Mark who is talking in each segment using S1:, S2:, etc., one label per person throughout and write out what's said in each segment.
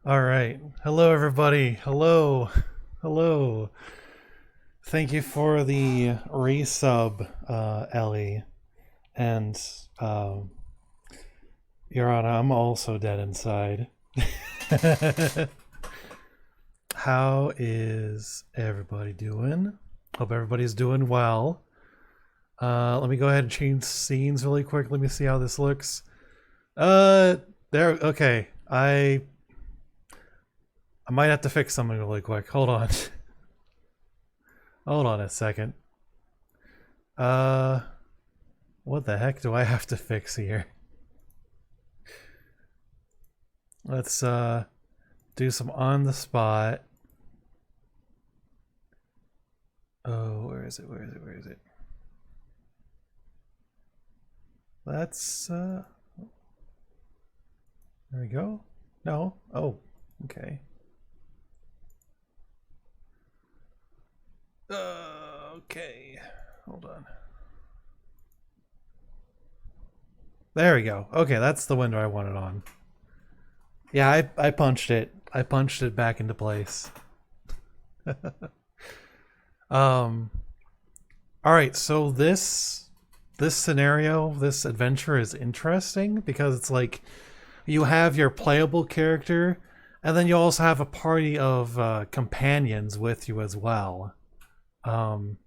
S1: All right. Hello, everybody. Hello. Hello. Thank you for the resub, Ellie. And, Your Honor, I'm also dead inside. How is everybody doing? Hope everybody's doing well. Let me go ahead and change scenes really quick. Let me see how this looks. Uh, there. Okay. I might have to fix something really quick. Hold on. Hold on a second. Uh, what the heck do I have to fix here? Let's do some on the spot. Oh, where is it? Where is it? Where is it? Let's there we go. No. Oh, okay. Okay. Hold on. There we go. Okay, that's the window I wanted on. Yeah, I punched it. I punched it back into place. um all right, so this scenario, this adventure is interesting because it's like you have your playable character, and then you also have a party of companions with you as well. Um,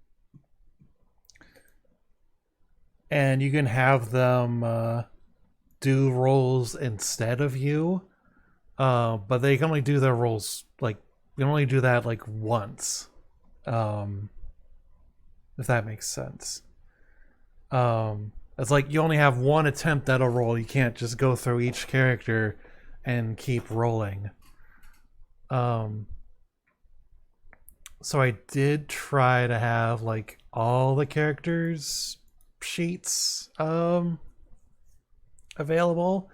S1: and you can have them do roles instead of you, but they can only do their roles like they can only do that like once, um, if that makes sense. It's like you only have one attempt at a role. You can't just go through each character and keep rolling. Um, so I did try to have like all the characters sheets available,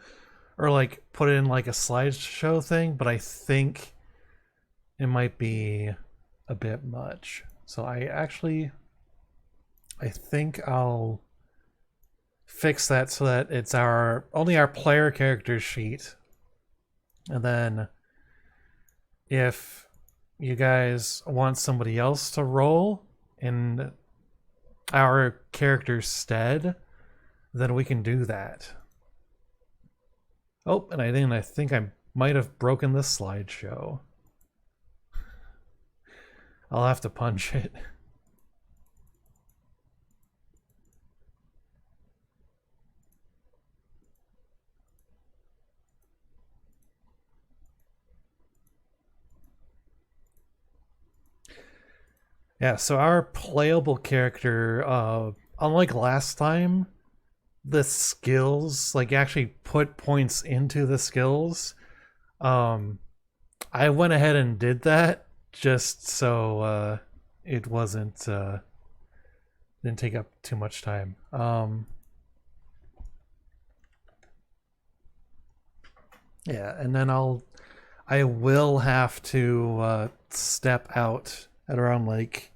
S1: or like put it in like a slideshow thing, but I think it might be a bit much. So I think I'll fix that so that it's our only our player character sheet, and then if you guys want somebody else to roll in our character's stead, then we can do that. Oh, and I think I might have broken this slideshow. I'll have to punch it. Yeah, so our playable character, unlike last time, the skills, like you actually put points into the skills. Um, I went ahead and did that just so it wasn't didn't take up too much time. Yeah, and then I will have to step out at around like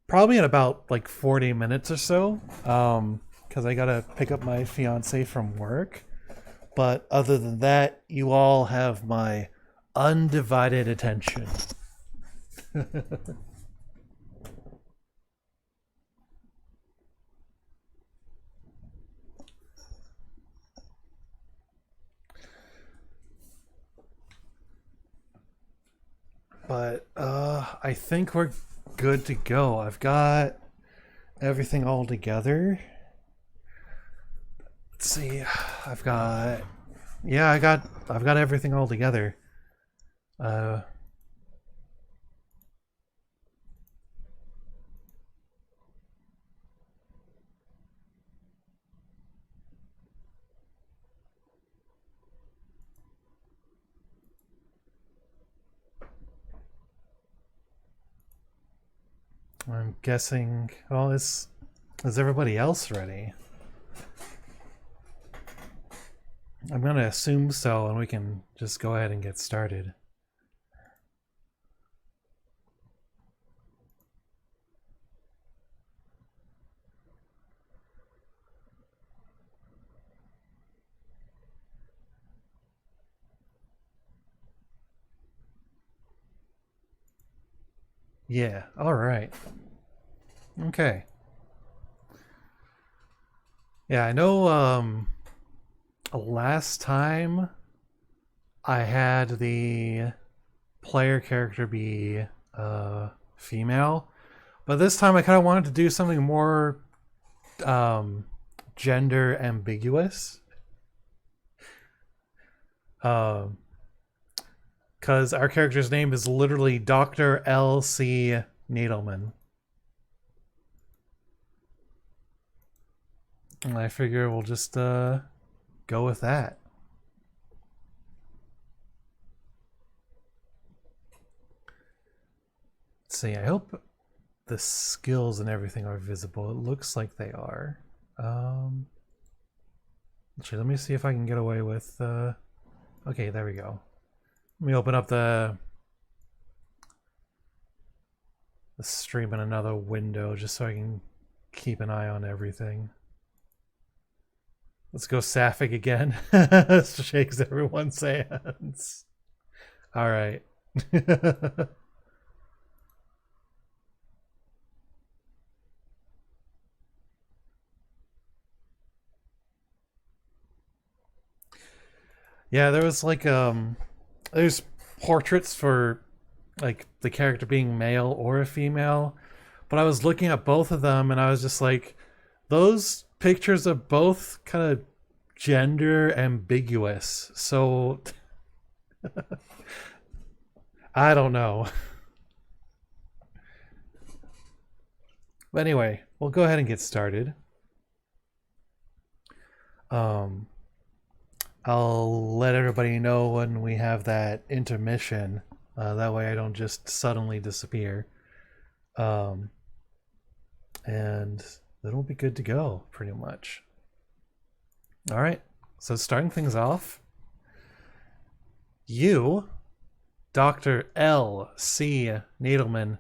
S1: probably in about like 40 minutes or so, because I gotta pick up my fiance from work. But other than that, you all have my undivided attention. But I think we're good to go. I've got everything all together. Let's see. I've got yeah, I've got everything all together. Uh, I'm guessing. Well, is everybody else ready? I'm gonna assume so, and we can just go ahead and get started. Yeah, alright. Okay. Yeah, I know last time I had the player character be female, but this time I kind of wanted to do something more um, gender ambiguous. Because our character's name is literally Dr. L.C. Nadelman. And I figure we'll just go with that. Let's see, I hope the skills and everything are visible. It looks like they are. Actually, let me see if I can get away with... okay, there we go. Let me open up the stream in another window just so I can keep an eye on everything. Let's go Sapphic again. Shakes everyone's hands. All right. Yeah, there was like there's portraits for like the character being male or a female, but I was looking at both of them and I was just like, those pictures are both kind of gender ambiguous. So I don't know. But anyway, we'll go ahead and get started. I'll let everybody know when we have that intermission. That way I don't just suddenly disappear. And then we'll be good to go, pretty much. Alright, so starting things off. You, Dr. L.C. Nadelman,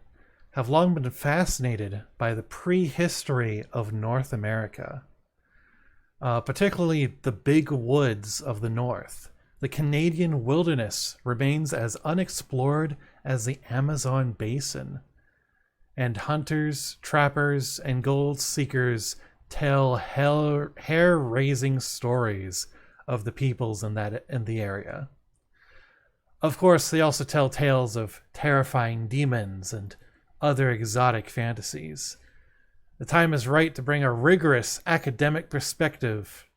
S1: have long been fascinated by the prehistory of North America. Particularly the big woods of the north. The Canadian wilderness remains as unexplored as the Amazon basin. And hunters, trappers, and gold seekers tell hair-raising stories of the peoples in the area. Of course, they also tell tales of terrifying demons and other exotic fantasies. The time is right to bring a rigorous academic perspective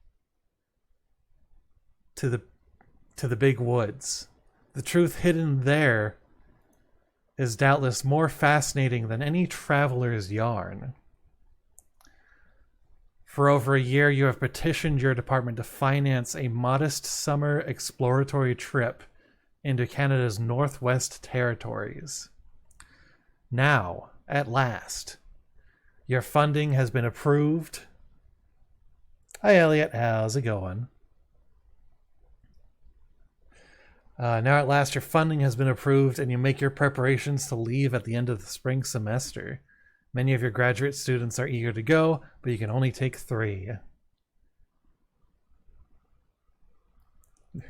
S1: to the big woods. The truth hidden there is doubtless more fascinating than any traveler's yarn. For over a year, you have petitioned your department to finance a modest summer exploratory trip into Canada's Northwest Territories. Now, at last, your funding has been approved. Hi, Elliot. How's it going? Now at last, your funding has been approved and you make your preparations to leave at the end of the spring semester. Many of your graduate students are eager to go, but you can only take 3. You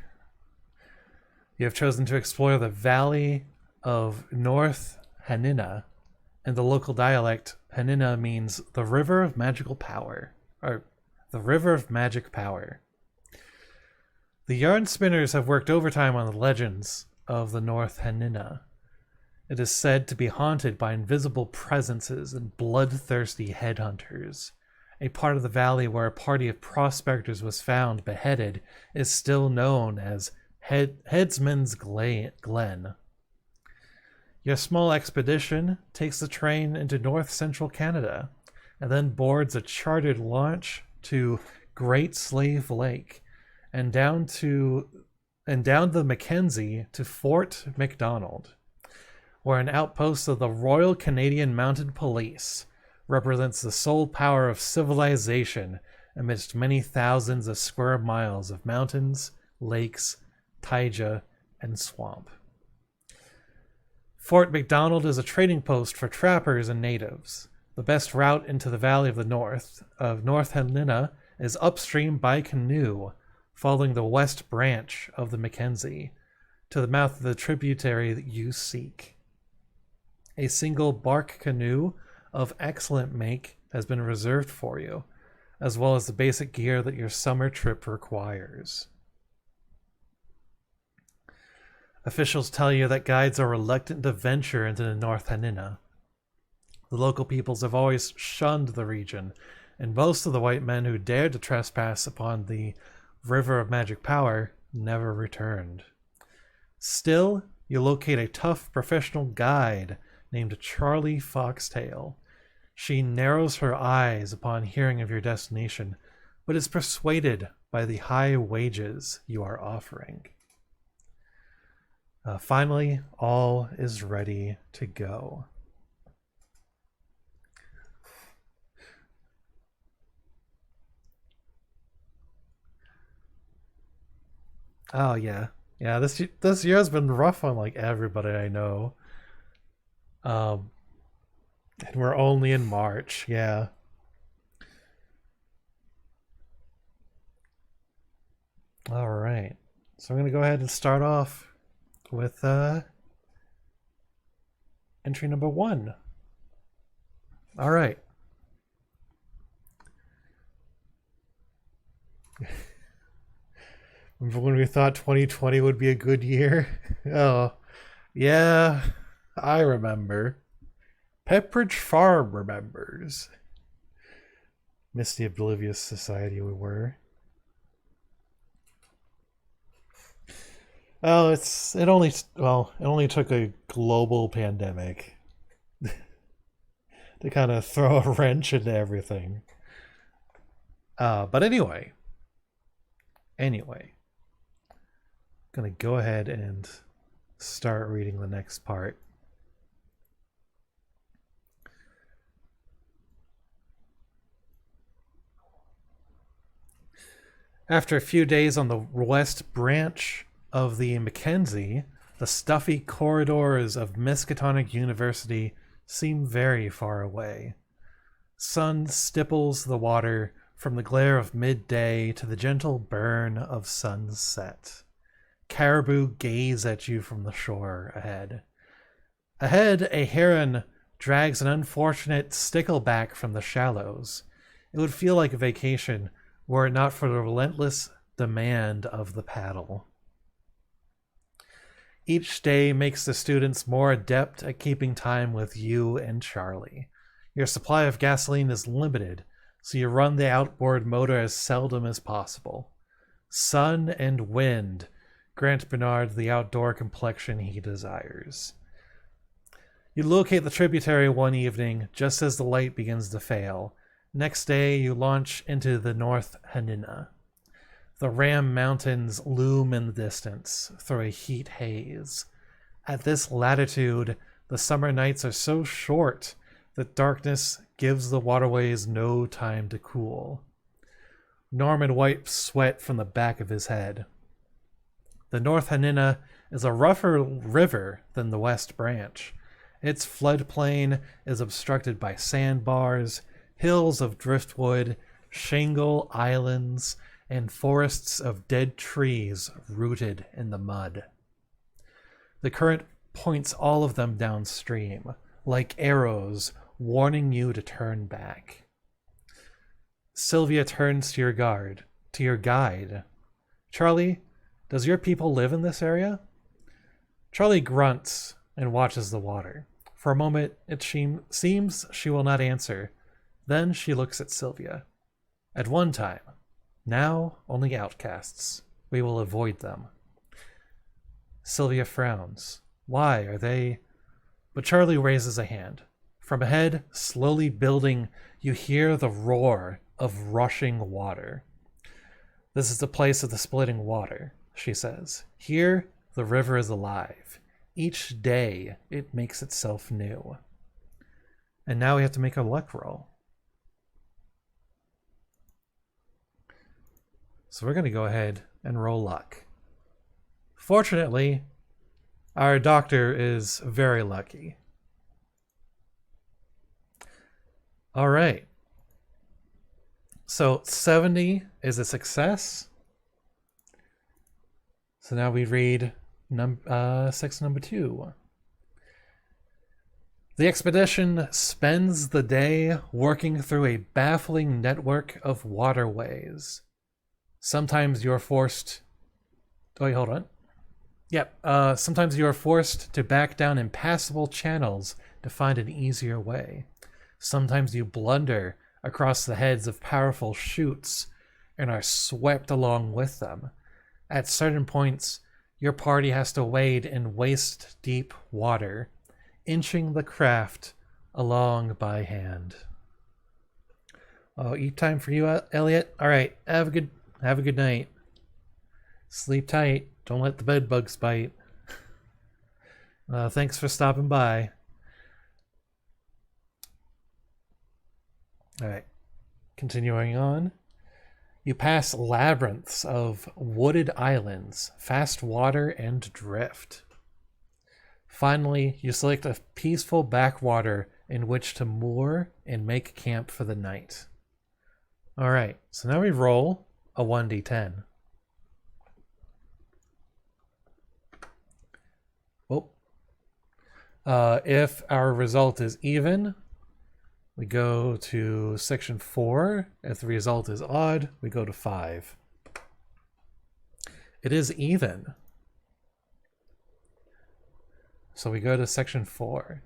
S1: have chosen to explore the Valley of North Hanina. In the local dialect, Hanina means the river of magical power, or the river of magic power. The yarn spinners have worked overtime on the legends of the North Hanina. It is said to be haunted by invisible presences and bloodthirsty headhunters. A part of the valley where a party of prospectors was found beheaded is still known as Headsman's Glen. Your small expedition takes the train into north-central Canada and then boards a chartered launch to Great Slave Lake and down the Mackenzie to Fort Macdonald, where an outpost of the Royal Canadian Mounted Police represents the sole power of civilization amidst many thousands of square miles of mountains, lakes, taiga, and swamp. Fort Macdonald is a trading post for trappers and natives. The best route into the Valley of North Helena is upstream by canoe, following the west branch of the Mackenzie, to the mouth of the tributary that you seek. A single bark canoe of excellent make has been reserved for you, as well as the basic gear that your summer trip requires. Officials tell you that guides are reluctant to venture into the North Hanina. The local peoples have always shunned the region, and most of the white men who dared to trespass upon the River of Magic Power never returned. Still, you locate a tough professional guide named Charlie Foxtail. She narrows her eyes upon hearing of your destination, but is persuaded by the high wages you are offering. Finally, all is ready to go. Oh yeah, yeah. This year has been rough on like everybody I know. Um, and we're only in March. Yeah. All right. So I'm gonna go ahead and start off with entry number 1. All right. Remember when we thought 2020 would be a good year? Oh, yeah, I remember. Pepperidge Farm remembers. Misty oblivious society we were. Oh, it only took a global pandemic to kind of throw a wrench into everything. But anyway, gonna go ahead and start reading the next part. After a few days on the west branch of the Mackenzie, the stuffy corridors of Miskatonic University seem very far away. Sun stipples the water from the glare of midday to the gentle burn of sunset. Caribou gaze at you from the shore ahead. Ahead, a heron drags an unfortunate stickleback from the shallows. It would feel like a vacation were it not for the relentless demand of the paddle. Each day makes the students more adept at keeping time with you and Charlie. Your supply of gasoline is limited, so you run the outboard motor as seldom as possible. Sun and wind grant Bernard the outdoor complexion he desires. You locate the tributary one evening just as the light begins to fail. Next day, you launch into the North Hanina. The Ram Mountains loom in the distance through a heat haze. At this latitude, the summer nights are so short that darkness gives the waterways no time to cool. Norman wipes sweat from the back of his head. The North Hanina is a rougher river than the West Branch. Its floodplain is obstructed by sandbars, hills of driftwood, shingle islands, and forests of dead trees rooted in the mud. The current points all of them downstream, like arrows warning you to turn back. Sylvia turns to your guide. Charlie, does your people live in this area? Charlie grunts and watches the water. For a moment, it seems she will not answer. Then she looks at Sylvia. At one time. Now, only outcasts. We will avoid them. Sylvia frowns. Why are they... But Charlie raises a hand. From ahead, slowly building, you hear the roar of rushing water. This is the place of the splitting water, she says. Here, the river is alive. Each day, it makes itself new. And now we have to make a luck roll. So we're going to go ahead and roll luck. Fortunately, our doctor is very lucky. All right. So 70 is a success. So now we read section number 2. The expedition spends the day working through a baffling network of waterways. Sometimes you're forced... Oh, wait, hold on. Yep, sometimes you are forced to back down impassable channels to find an easier way. Sometimes you blunder across the heads of powerful chutes and are swept along with them. At certain points, your party has to wade in waist-deep water, inching the craft along by hand. Oh, eat time for you, Elliot. All right, have a good night. Sleep tight. Don't let the bed bugs bite. Thanks for stopping by. All right, continuing on. You pass labyrinths of wooded islands, fast water, and drift. Finally, you select a peaceful backwater in which to moor and make camp for the night. All right, so now we roll a 1d10. If our result is even, we go to section 4. If the result is odd, we go to 5. It is even. So we go to section 4.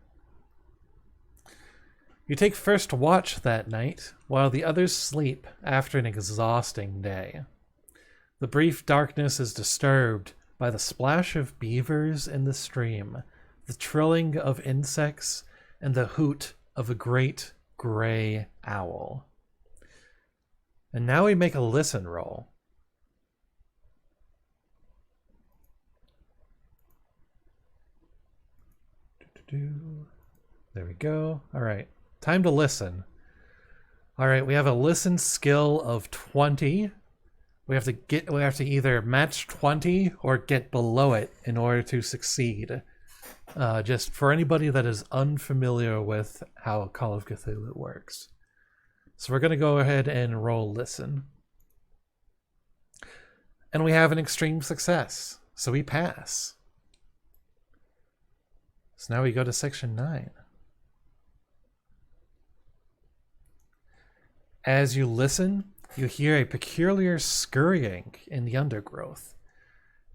S1: You take first watch that night, while the others sleep after an exhausting day. The brief darkness is disturbed by the splash of beavers in the stream, the trilling of insects, and the hoot of a great gray owl. And now we make a listen roll. There we go. All right, time to listen. All right, we have a listen skill of 20. We have to either match 20 or get below it in order to succeed. Just for anybody that is unfamiliar with how Call of Cthulhu works. So we're going to go ahead and roll listen. And we have an extreme success. So we pass. So now we go to section 9. As you listen, you hear a peculiar scurrying in the undergrowth.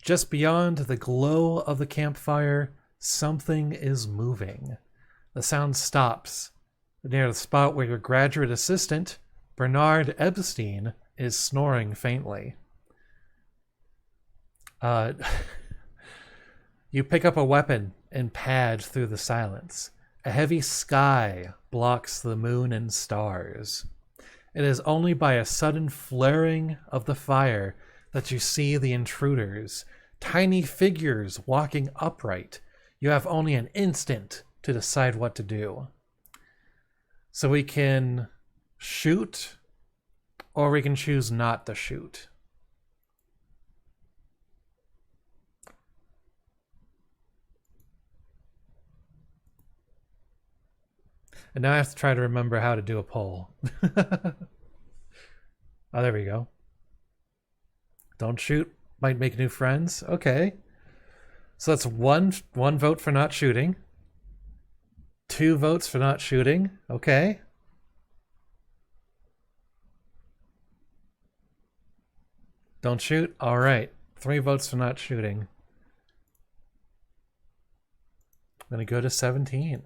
S1: Just beyond the glow of the campfire, something is moving. The sound stops near the spot where your graduate assistant, Bernard Epstein, is snoring faintly. You pick up a weapon and pad through the silence. A heavy sky blocks the moon and stars. It is only by a sudden flaring of the fire that you see the intruders, tiny figures walking upright. You have only an instant to decide what to do. So we can shoot, or we can choose not to shoot. And now I have to try to remember how to do a poll. Oh, there we go. Don't shoot. Might make new friends. Okay. So that's one vote for not shooting. 2 votes for not shooting. Okay. Don't shoot. All right. 3 votes for not shooting. I'm going to go to 17.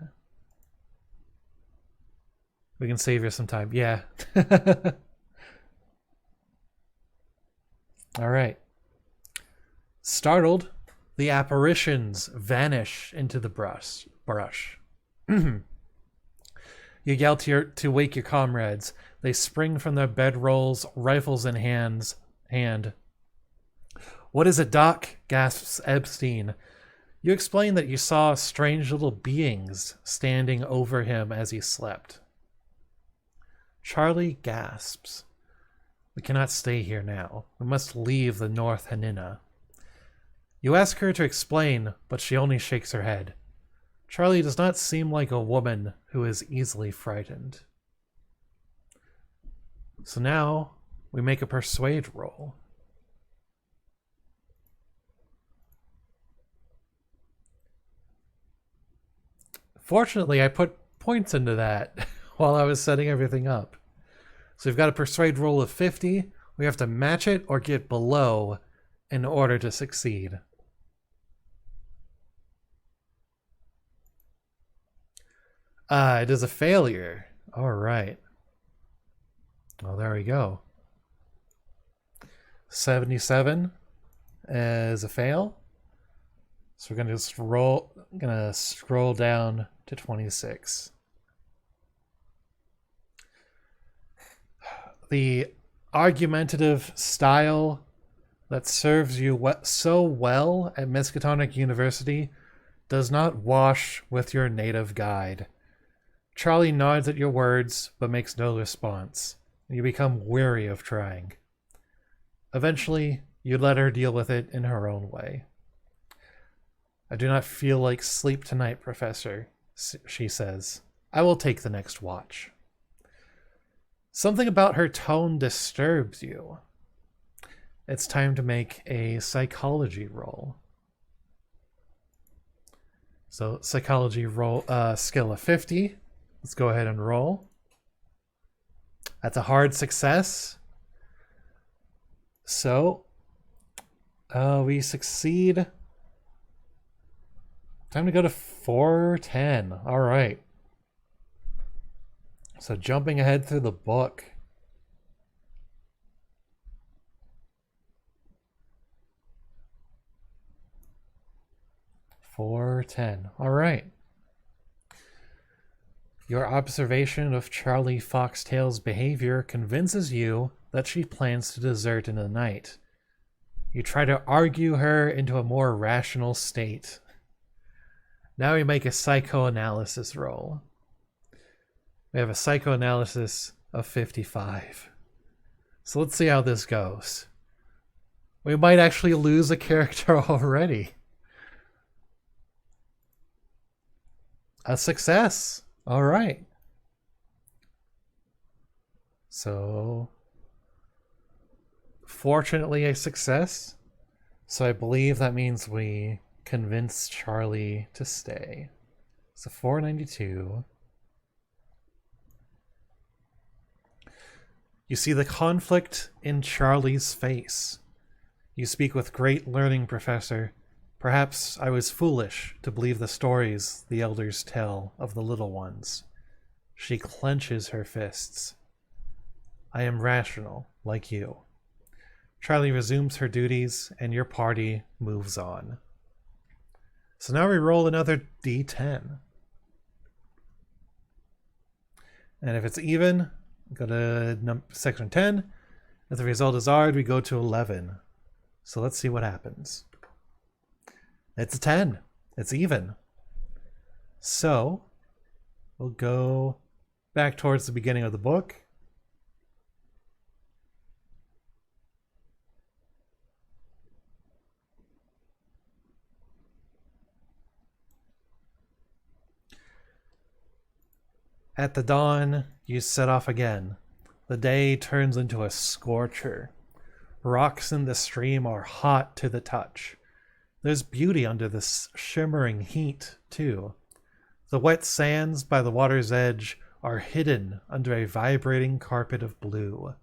S1: We can save you some time. Yeah. All right. Startled, the apparitions vanish into the brush. You yell to wake your comrades. They spring from their bedrolls, rifles in hand. What is it, Doc? Gasps Epstein. You explain that you saw strange little beings standing over him as he slept. Charlie gasps. We cannot stay here now. We must leave the North Hanina. You ask her to explain, but she only shakes her head. Charlie does not seem like a woman who is easily frightened. So now we make a persuade roll. Fortunately, I put points into that while I was setting everything up. So we've got a persuade roll of 50. We have to match it or get below in order to succeed. It is a failure. All right. Well, there we go. 77 is a fail. So we're gonna scroll down to 26. The argumentative style that serves you so well at Miskatonic University does not wash with your native guide. Charlie nods at your words, but makes no response. You become weary of trying. Eventually, you let her deal with it in her own way. I do not feel like sleep tonight, Professor, she says. I will take the next watch. Something about her tone disturbs you. It's time to make a psychology roll. So, psychology roll, skill of 50. Let's go ahead and roll. That's a hard success. So, we succeed. Time to go to 410. All right. So, jumping ahead through the book. $410. All right. Your observation of Charlie Foxtail's behavior convinces you that she plans to desert in the night. You try to argue her into a more rational state. Now we make a psychoanalysis roll. We have a psychoanalysis of 55. So let's see how this goes. We might actually lose a character already. A success. All right. So, fortunately, a success. So I believe that means we convince Charlie to stay. So 492. You see the conflict in Charlie's face. You speak with great learning, Professor. Perhaps I was foolish to believe the stories the elders tell of the little ones. She clenches her fists. I am rational, like you. Charlie resumes her duties, and your party moves on. So now we roll another d10. And if it's even, go to section 10. If the result is odd, we go to 11. So let's see what happens. It's a 10. It's even. So we'll go back towards the beginning of the book. At the dawn, you set off again. The day turns into a scorcher. Rocks in the stream are hot to the touch. There's beauty under this shimmering heat, too. The wet sands by the water's edge are hidden under a vibrating carpet of blue.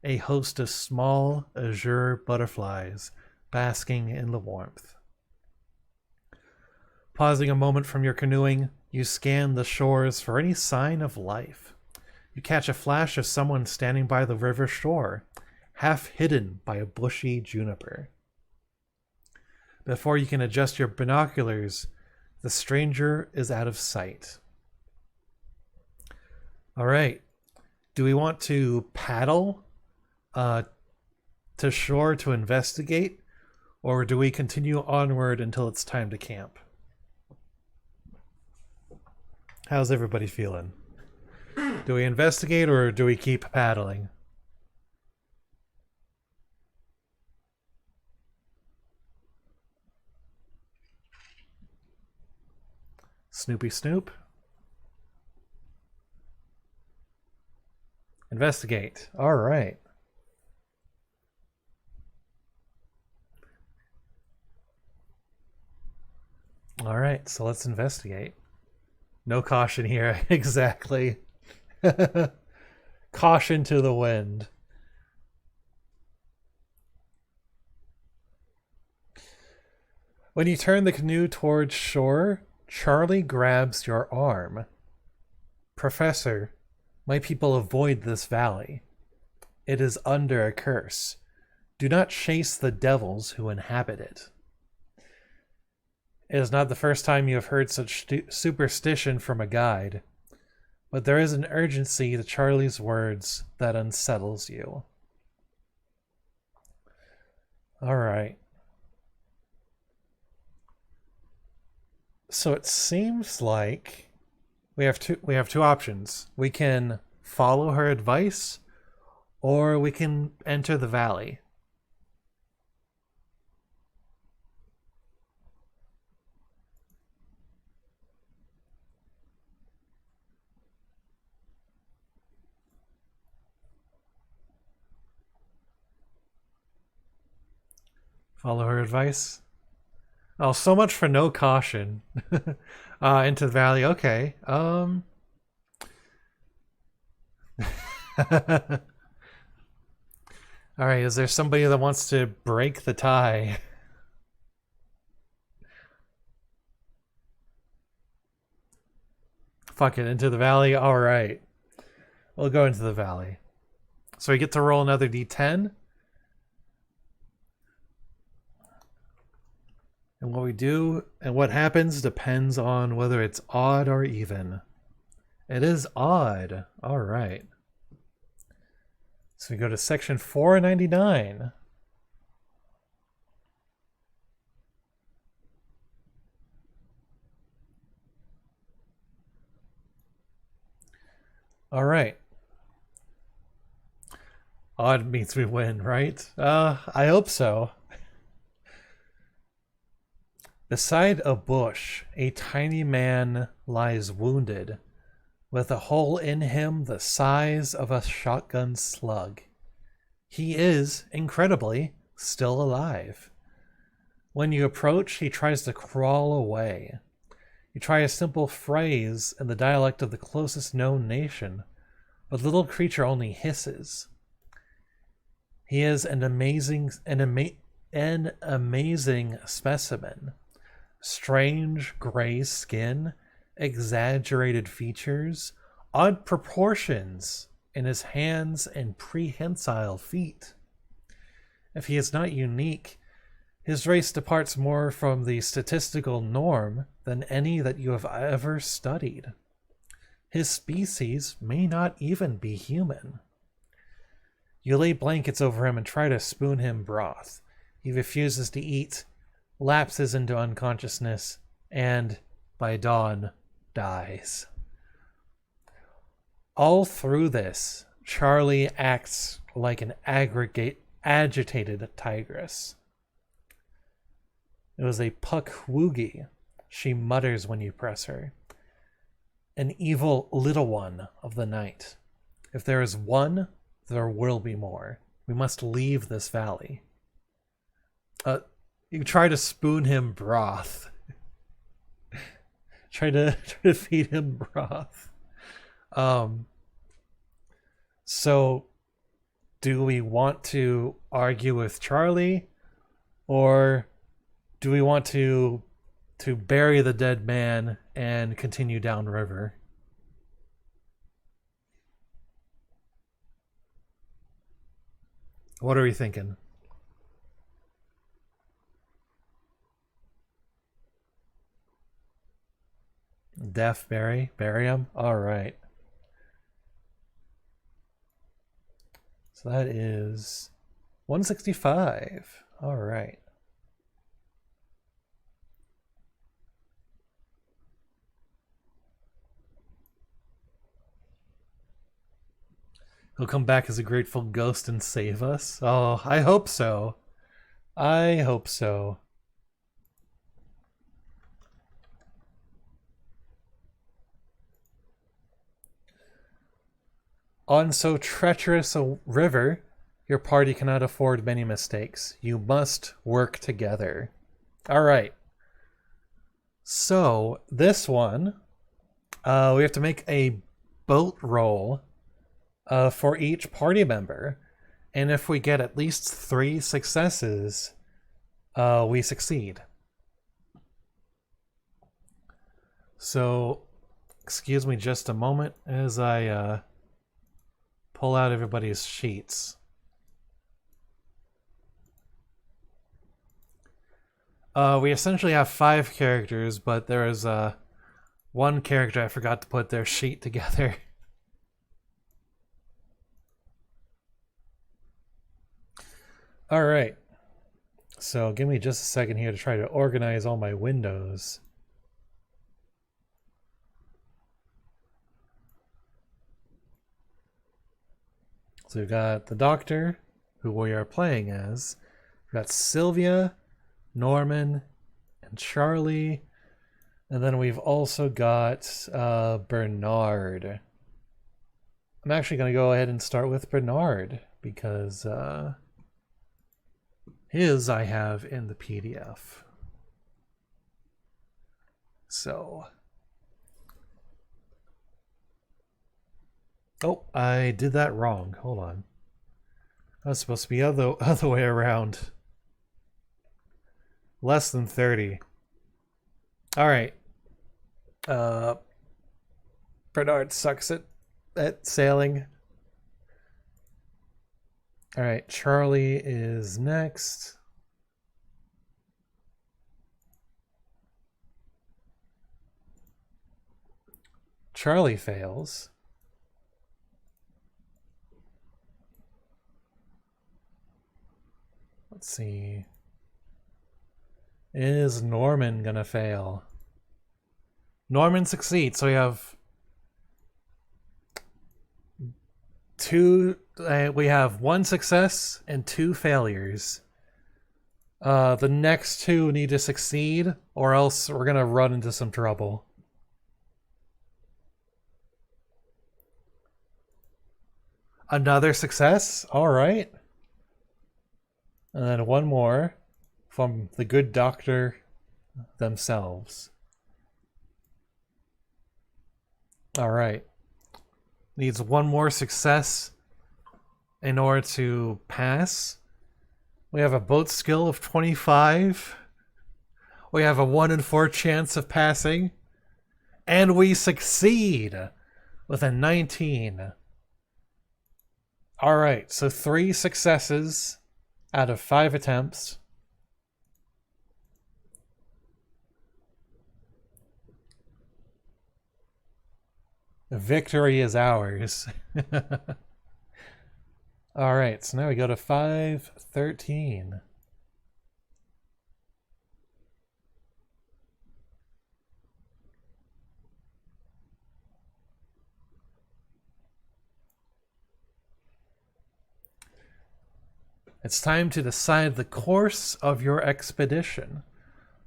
S1: A host of small azure butterflies basking in the warmth. Pausing a moment from your canoeing, you scan the shores for any sign of life. You catch a flash of someone standing by the river shore, half hidden by a bushy juniper. Before you can adjust your binoculars, the stranger is out of sight. All right. Do we want to paddle to shore to investigate, or do we continue onward until it's time to camp? How's everybody feeling? Do we investigate or do we keep paddling? Snoopy Snoop. Investigate. All right. All right, so let's investigate. No caution here. Exactly. Caution to the wind. When you turn the canoe towards shore, Charlie grabs your arm. Professor, my people avoid this valley. It is under a curse. Do not chase the devils who inhabit it. It is not the first time you have heard such superstition from a guide, but there is an urgency to Charlie's words that unsettles you. All right. So it seems like we have two options. We can follow her advice, or we can enter the valley. Follow her advice. Oh, so much for no caution. Into the valley. Okay. All right. Is there somebody that wants to break the tie? Fuck it. Into the valley. All right. We'll go into the valley. So we get to roll another d10. And what we do and what happens depends on whether it's odd or even. It is odd. All right. So we go to section 499. All right. Odd means we win, right? I hope so. Beside a bush, a tiny man lies wounded, with a hole in him the size of a shotgun slug. He is, incredibly, still alive. When you approach, he tries to crawl away. You try a simple phrase in the dialect of the closest known nation, but the little creature only hisses. He is an amazing specimen. Strange gray skin, exaggerated features, odd proportions in his hands, and prehensile feet. If he is not unique, his race departs more from the statistical norm than any that you have ever studied. His species may not even be human. You lay blankets over him and try to spoon him broth. He refuses to eat, lapses into unconsciousness, and, by dawn, dies. All through this, Charlie acts like an agitated tigress. It was a puck-woogie, she mutters when you press her. An evil little one of the night. If there is one, there will be more. We must leave this valley. You try to spoon him broth. try to feed him broth. So do we want to argue with Charlie, or do we want to bury the dead man and continue downriver? What are we thinking? Deaf bury him? Alright. So that is 165. Alright. He'll come back as a grateful ghost and save us? Oh, I hope so. I hope so. On so treacherous a river, your party cannot afford many mistakes. You must work together. All right. So, this one, We have to make a boat roll for each party member. And if we get at least 3 successes, we succeed. So, excuse me just a moment as I pull out everybody's sheets. We essentially have 5 characters, but there is one character I forgot to put their sheet together. All right. So give me just a second here to try to organize all my windows. So we've got the Doctor, who we are playing as. We've got Sylvia, Norman, and Charlie. And then we've also got Bernard. I'm actually going to go ahead and start with Bernard because his I have in the PDF. So. Oh, I did that wrong. Hold on. That's supposed to be other way around. Less than 30. All right. Bernard sucks at sailing. All right, Charlie is next. Charlie fails. Let's see. Is Norman gonna fail? Norman succeeds, so we have we have 1 success and 2 failures. The next 2 need to succeed, or else we're gonna run into some trouble. Another success? Alright. And then 1 more from the good doctor themselves. Alright. Needs 1 more success in order to pass. We have a boat skill of 25. We have a 1 in 4 chance of passing. And we succeed with a 19. Alright, so 3 successes out of 5 attempts. Victory is ours. Alright, so now we go to 5:13. It's time to decide the course of your expedition.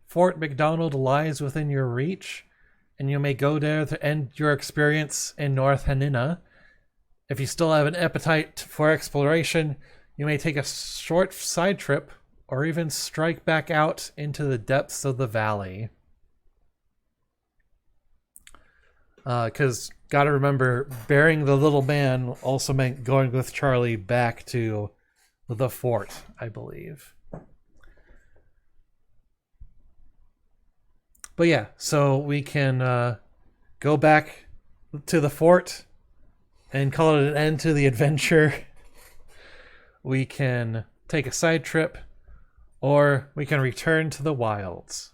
S1: Fort McDonald lies within your reach, and you may go there to end your experience in North Hanina. If you still have an appetite for exploration, you may take a short side trip or even strike back out into the depths of the valley. Because, gotta remember, burying the little man also meant going with Charlie back to the fort, I believe. But yeah, so we can go back to the fort and call it an end to the adventure. We can take a side trip, or we can return to the wilds.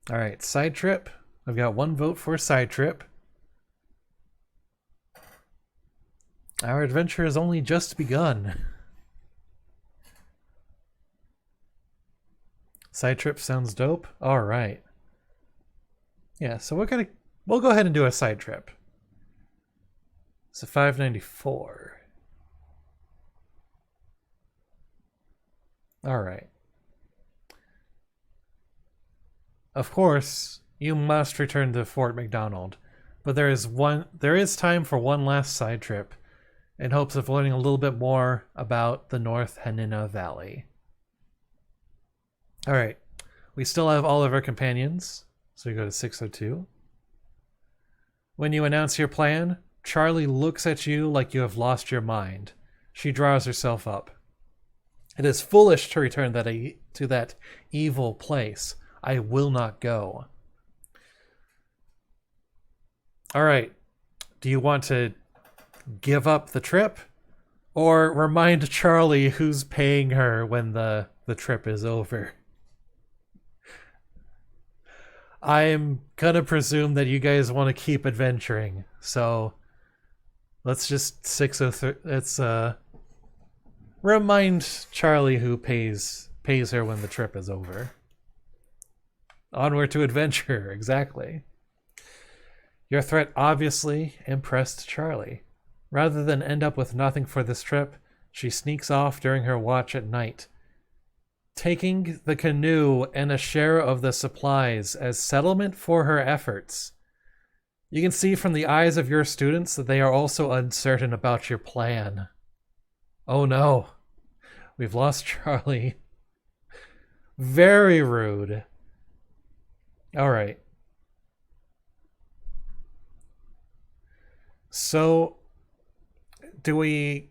S1: Alright, side trip. I've got 1 vote for side trip. Our adventure has only just begun. Side trip sounds dope. All right. Yeah, so we'll go ahead and do a side trip. So 594. All right. Of course, you must return to Fort McDonald, but there is time for 1 last side trip in hopes of learning a little bit more about the North Hanina Valley. Alright, we still have all of our companions, So you go to 602. When you announce your plan, Charlie looks at you like you have lost your mind. She draws herself up. It is foolish to return to that evil place. I will not go. All right. Do you want to give up the trip? Or remind Charlie who's paying her when the trip is over? I'm gonna presume that you guys want to keep adventuring, so let's just 603. Let's remind Charlie who pays her when the trip is over. Onward to adventure, exactly. Your threat obviously impressed Charlie. Rather than end up with nothing for this trip, she sneaks off during her watch at night, taking the canoe and a share of the supplies as settlement for her efforts. You can see from the eyes of your students that they are also uncertain about your plan. Oh no, we've lost Charlie. Very rude. All right. So we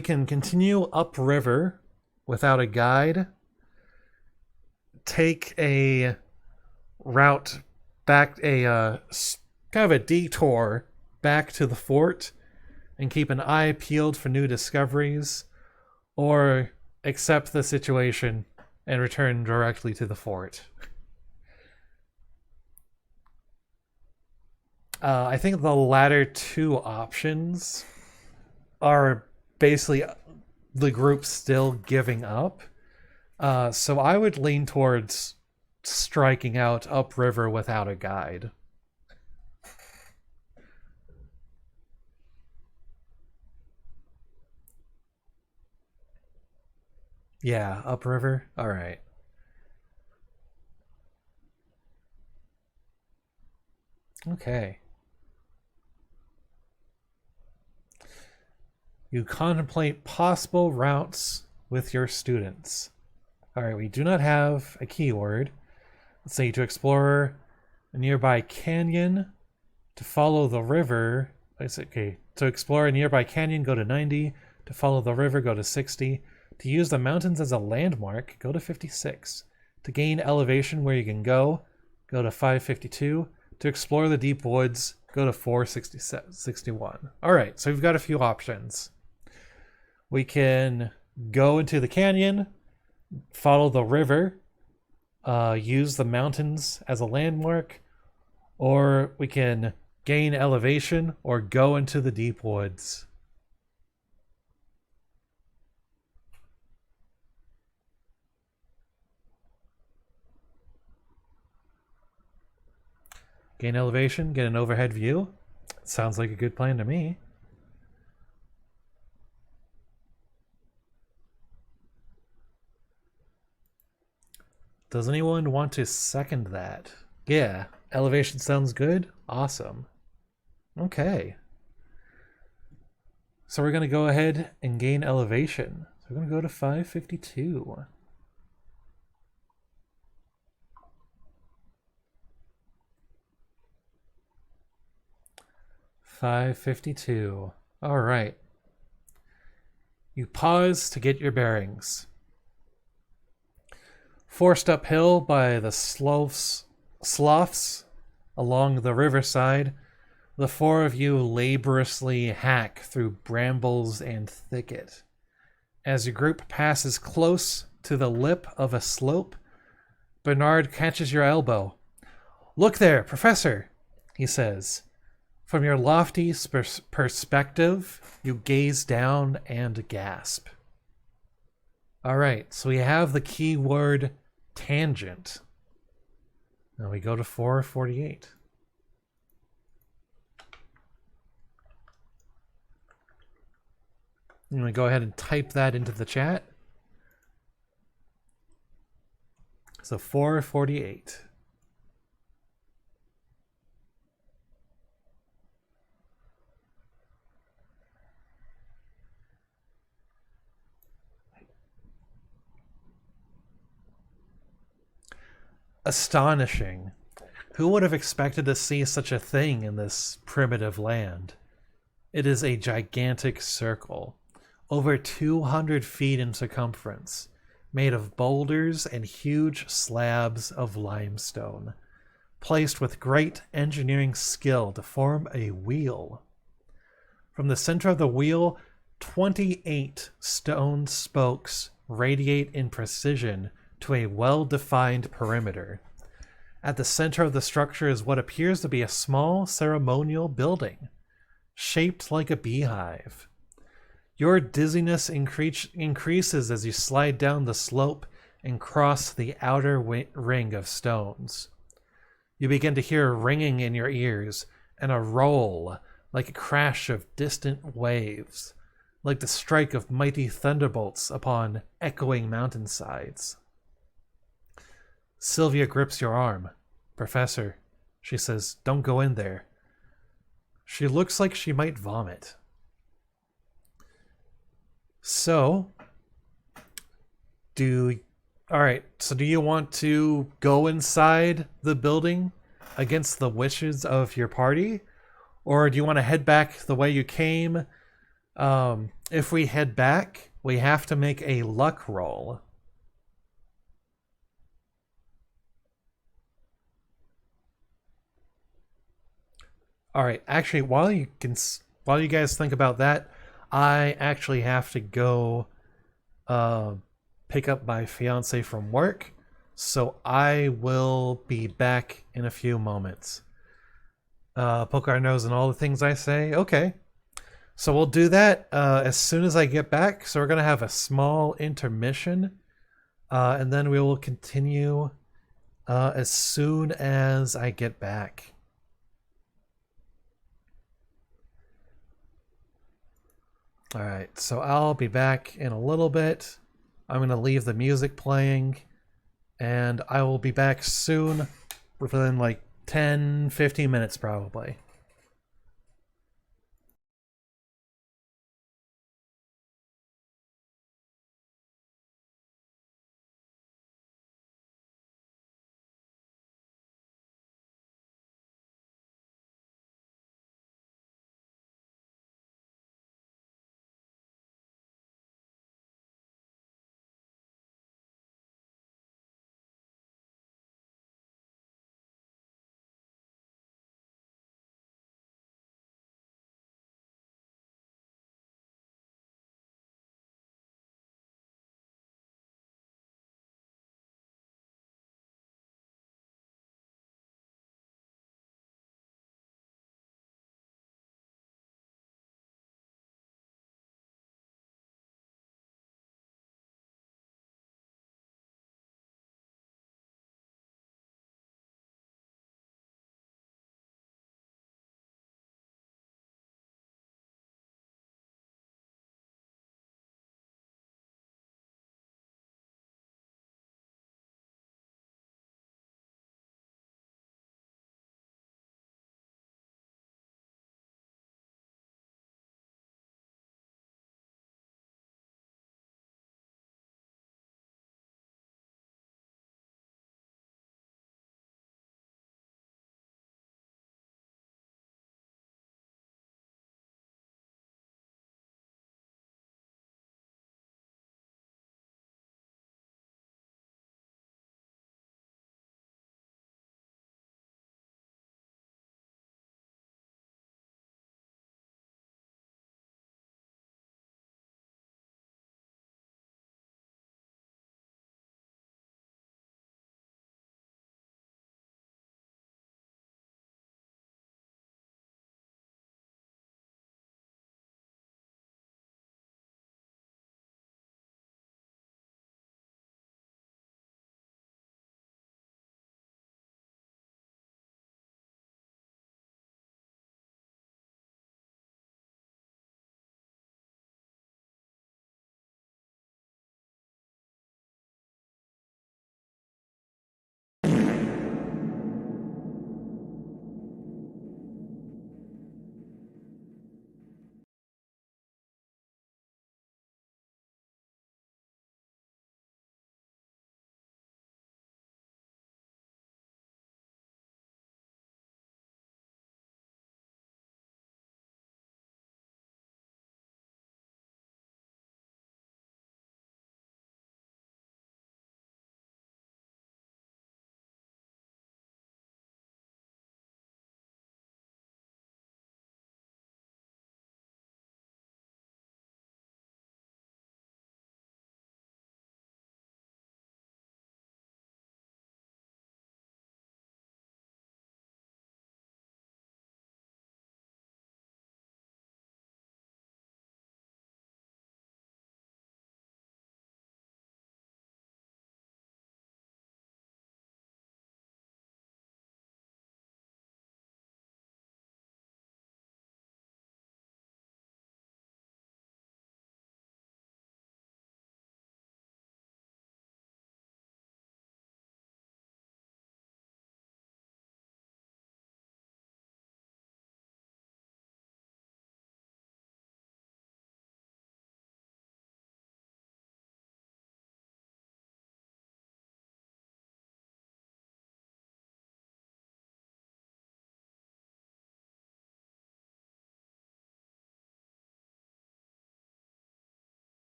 S1: can continue upriver without a guide, take a route back, kind of a detour back to the fort, and keep an eye peeled for new discoveries, or accept the situation and return directly to the fort. I think the latter two options are basically the group still giving up. So I would lean towards striking out upriver without a guide. Yeah, upriver. All right. Okay. You contemplate possible routes with your students. All right, we do not have a keyword. Let's say to explore a nearby canyon, to follow the river. Okay, to explore a nearby canyon, go to 90. To follow the river, go to 60. To use the mountains as a landmark, go to 56. To gain elevation where you can go to 552. To explore the deep woods, go to 461. All right, so we've got a few options. We can go into the canyon, follow the river, use the mountains as a landmark, or we can gain elevation or go into the deep woods. Gain elevation, get an overhead view. Sounds like a good plan to me. Does anyone want to second that? Yeah, elevation sounds good. Awesome. Okay. So we're going to go ahead and gain elevation. So we're going to go to 552. $552. All right. You pause to get your bearings. Forced uphill by the sloughs along the riverside, the four of you laboriously hack through brambles and thicket. As your group passes close to the lip of a slope, Bernard catches your elbow. "Look there, Professor," he says. From your lofty perspective, you gaze down and gasp. All right, so we have the keyword tangent. Now we go to 448. I'm going to go ahead and type that into the chat. So 448. astonishing. Who would have expected to see such a thing in this primitive land? It is a gigantic circle, over 200 feet in circumference, made of boulders and huge slabs of limestone, placed with great engineering skill to form a wheel. From the center of the wheel, 28 stone spokes radiate in precision to a well-defined perimeter. At the center of the structure is what appears to be a small ceremonial building, shaped like a beehive. Your dizziness increases as you slide down the slope and cross the outer ring of stones. You begin to hear a ringing in your ears and a roll, like a crash of distant waves, like the strike of mighty thunderbolts upon echoing mountainsides. Sylvia grips your arm. "Professor," she says, "don't go in there." She looks like she might vomit. So, alright, so do you want to go inside the building against the wishes of your party? Or do you want to head back the way you came? If we head back, we have to make a luck roll. Alright, actually, while you guys think about that, I actually have to go pick up my fiance from work, so I will be back in a few moments. Poke our nose and all the things I say. Okay, so we'll do that as soon as I get back. So we're gonna have a small intermission, and then we will continue as soon as I get back. Alright, so I'll be back in a little bit. I'm going to leave the music playing, and I will be back soon, within like 10-15 minutes probably.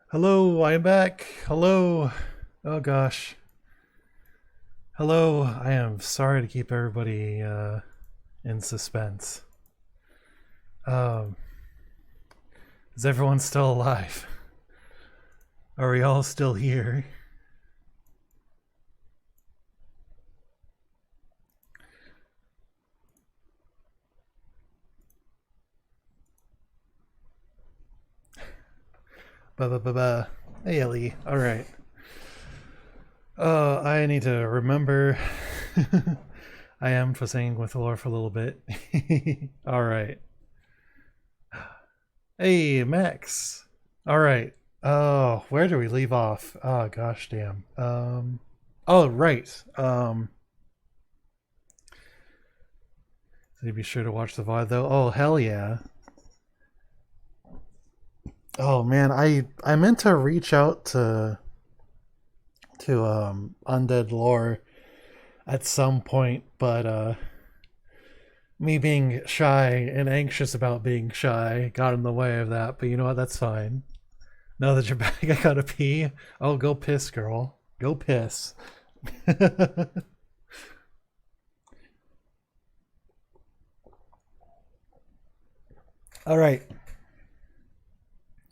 S1: Hello, I'm back. Hello. Oh gosh. Hello. I am sorry to keep everybody in suspense. Um, is everyone still alive? Are we all still here? Ba. Hey Ellie. All right. I need to remember. I am for saying with the lore for a little bit. All right. Hey Max. All right. Oh, where do we leave off? Oh gosh, damn. Oh right. So be sure to watch the VOD though. Oh hell yeah. Oh man, I meant to reach out to Undead Lore at some point, but me being shy and anxious about being shy got in the way of that. But you know what? That's fine. Now that you're back, I gotta pee. Oh, go piss, girl. Go piss. All right.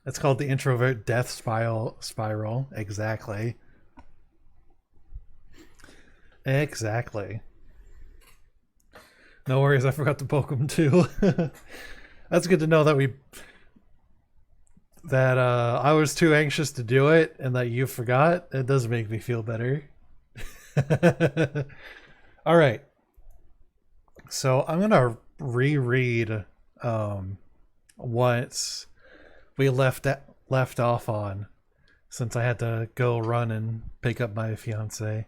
S1: It's called the introvert death spiral. Exactly. Exactly. No worries, I forgot to poke him too. That's good to know that I was too anxious to do it and that you forgot. It does make me feel better. All right. So I'm gonna reread what we left off on, since I had to go run and pick up my fiance.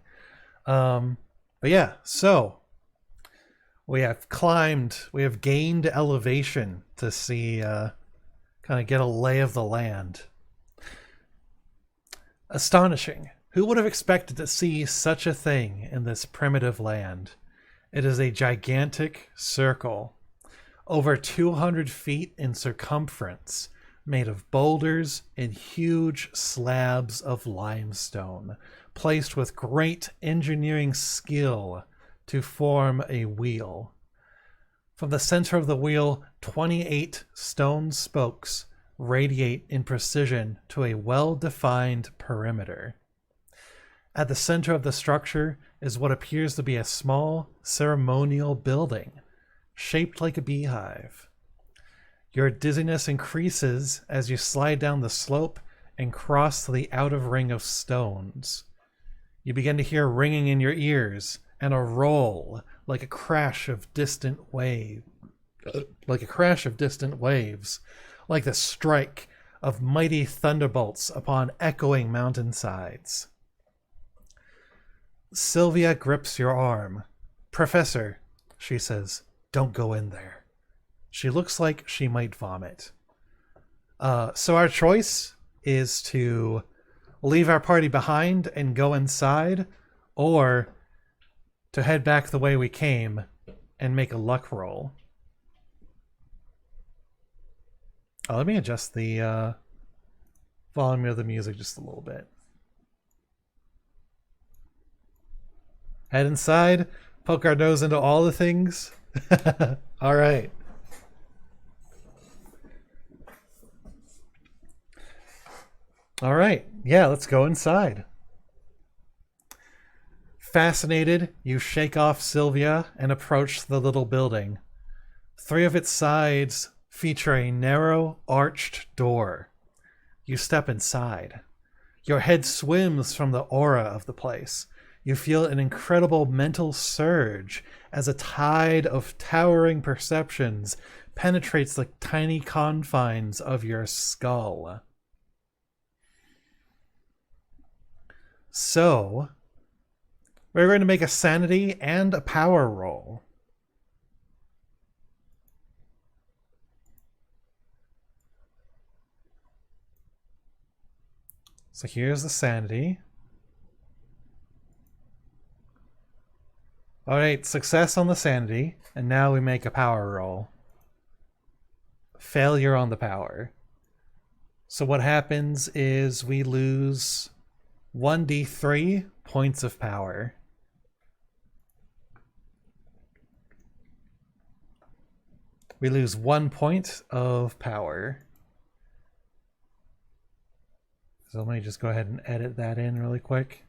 S1: But yeah, so we have gained elevation to see, kind of get a lay of the land. Astonishing. Who would have expected to see such a thing in this primitive land? It is a gigantic circle, over 200 feet in circumference, made of boulders and huge slabs of limestone, placed with great engineering skill to form a wheel. From the center of the wheel, 28 stone spokes radiate in precision to a well-defined perimeter. At the center of the structure is what appears to be a small ceremonial building, shaped like a beehive. Your dizziness increases as you slide down the slope and cross the outer ring of stones. You begin to hear ringing in your ears and a roll like a crash of distant waves, like the strike of mighty thunderbolts upon echoing mountainsides. Sylvia grips your arm. "Professor," she says, "don't go in there." She looks like she might vomit. So our choice is to leave our party behind and go inside, or to head back the way we came and make a luck roll. Let me adjust the volume of the music just a little bit. Head inside, poke our nose into all the things. All right. All right. Yeah, let's go inside. Fascinated, you shake off Sylvia and approach the little building. 3 of its sides feature a narrow, arched door. You step inside. Your head swims from the aura of the place. You feel an incredible mental surge as a tide of towering perceptions penetrates the tiny confines of your skull. So, we're going to make a sanity and a power roll. So here's the sanity. All right, success on the sanity, and now we make a power roll. Failure on the power. So what happens is we lose 1d3 points of power. We lose 1 point of power. So let me just go ahead and edit that in really quick.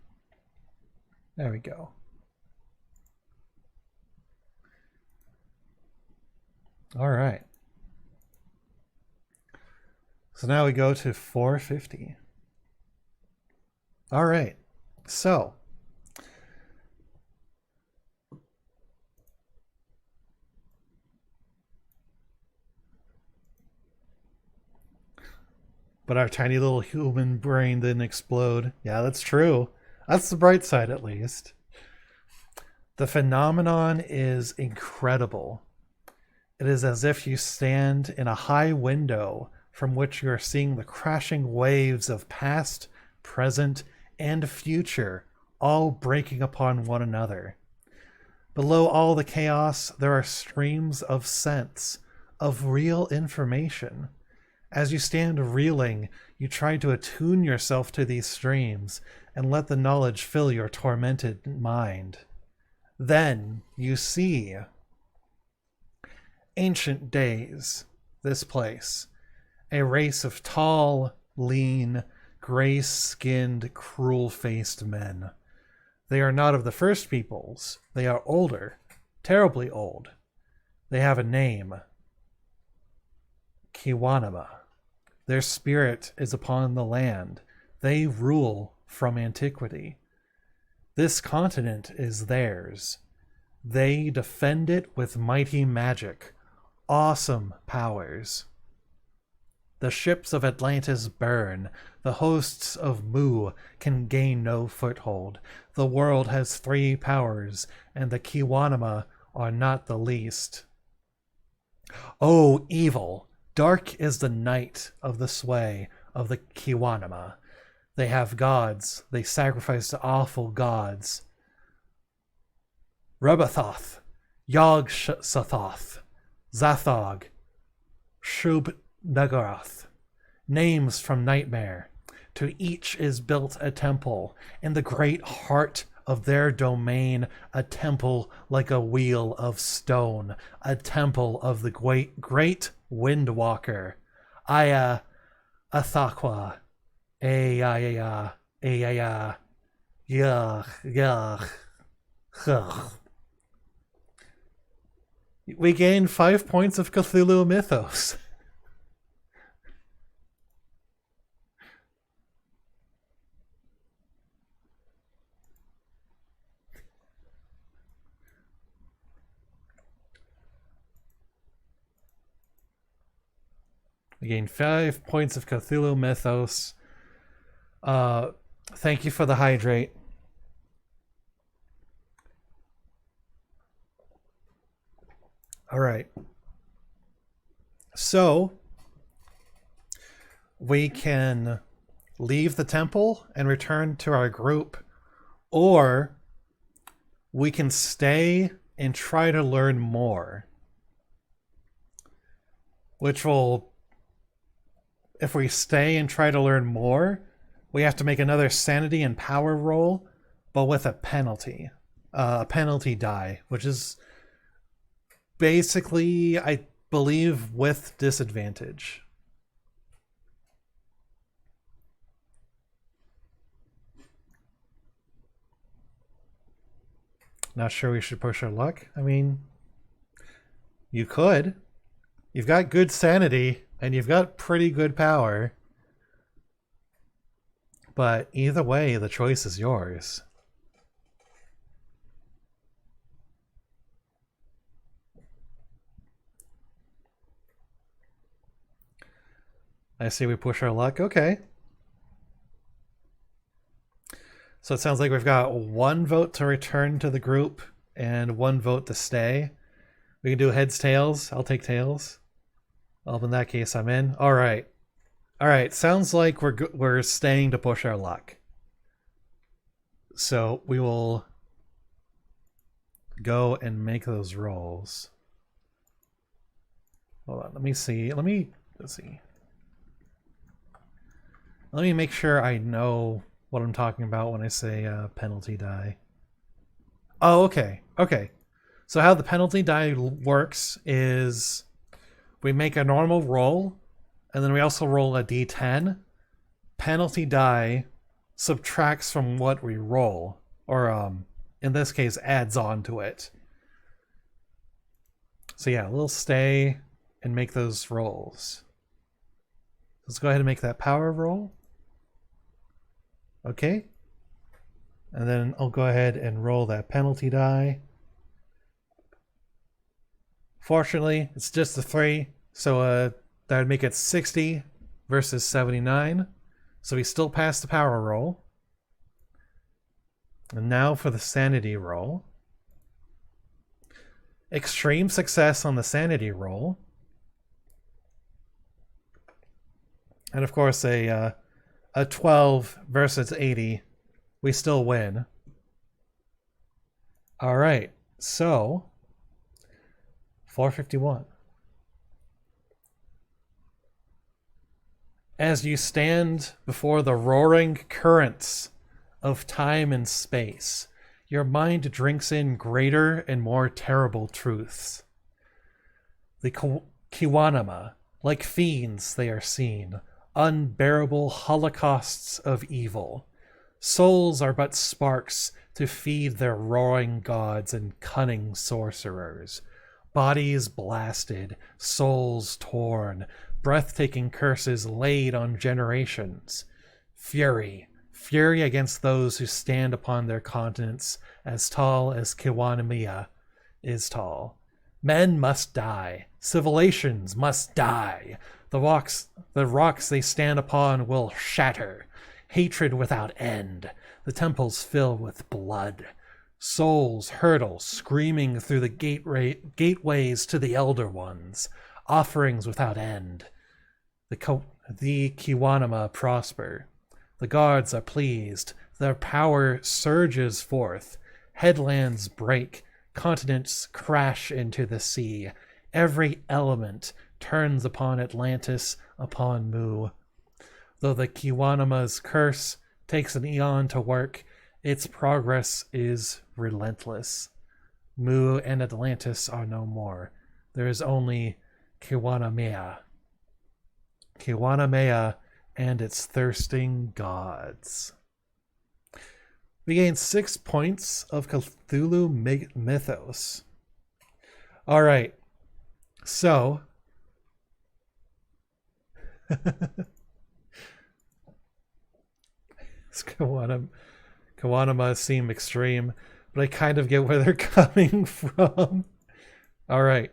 S1: There we go. All right. So now we go to 450. All right. So but our tiny little human brain didn't explode. Yeah, that's true. That's the bright side, at least. The phenomenon is incredible. It is as if you stand in a high window from which you are seeing the crashing waves of past, present, and future all breaking upon one another. Below all the chaos, there are streams of sense, of real information. As you stand reeling, you try to attune yourself to these streams and let the knowledge fill your tormented mind. Then you see ancient days, this place, a race of tall, lean, gray-skinned, cruel-faced men. They are not of the first peoples. They are older, terribly old. They have a name. Kiwanama. Their spirit is upon the land. They rule from antiquity. This continent is theirs. They defend it with mighty magic, awesome powers. The ships of Atlantis burn. The hosts of Mu can gain no foothold. The world has 3 powers, and the Kiwanama are not the least. Oh, evil! Dark is the night of the sway of the Kiwanama. They have gods. They sacrifice to awful gods. Rebathoth, Yog-Sothoth, Zathog, Shub-Nagaroth. Names from nightmare. To each is built a temple. In the great heart of their domain, a temple like a wheel of stone. A temple of the great Windwalker. Aya Athaqua. Ayaya. Ayaya. Yach. Yach. Yach. We gain 5 points of Cthulhu Mythos. We gain 5 points of Cthulhu Mythos. Thank you for the hydrate. All right. So we can leave the temple and return to our group, or we can stay and try to learn more. Which will, if we stay and try to learn more, we have to make another sanity and power roll, but with a penalty. A penalty die, which is basically, I believe, with disadvantage. Not sure we should push our luck. I mean, you could. You've got good sanity, and you've got pretty good power. But either way, the choice is yours. I see we push our luck. Okay. So it sounds like we've got 1 vote to return to the group and 1 vote to stay. We can do heads, tails. I'll take tails. Well, in that case, I'm in. All right. All right. Sounds like we're staying to push our luck. So we will go and make those rolls. Hold on. Let's see. Let me make sure I know what I'm talking about when I say penalty die. Oh, okay. Okay. So how the penalty die works is we make a normal roll, and then we also roll a d10. Penalty die subtracts from what we roll, or in this case, adds on to it. So yeah, we'll stay and make those rolls. Let's go ahead and make that power roll. Okay. And then I'll go ahead and roll that penalty die. Fortunately, it's just a 3, so that would make it 60 versus 79. So we still pass the power roll. And now for the sanity roll. Extreme success on the sanity roll. And of course a 12 versus 80. We still win. Alright, so 451. As you stand before the roaring currents of time and space, your mind drinks in greater and more terrible truths. The Kiwanama, like fiends they are seen, unbearable holocausts of evil. Souls are but sparks to feed their roaring gods and cunning sorcerers. Bodies blasted, souls torn, breathtaking curses laid on generations. Fury against those who stand upon their continents as tall as Kiwanamiya is tall. Men must die. Civilizations must die. The rocks they stand upon will shatter. Hatred without end. The temples fill with blood. Souls hurtle, screaming through the gateways to the Elder Ones. Offerings without end. The Kiwanama prosper. The gods are pleased. Their power surges forth. Headlands break. Continents crash into the sea. Every element turns upon Atlantis, upon Mu. Though the Kiwanama's curse takes an eon to work, its progress is relentless. Mu and Atlantis are no more. There is only Kiwanamea. Kiwanamea and its thirsting gods. We gain 6 points of Cthulhu mythos. Alright, so Kiwanama seem extreme, but I kind of get where they're coming from. Alright,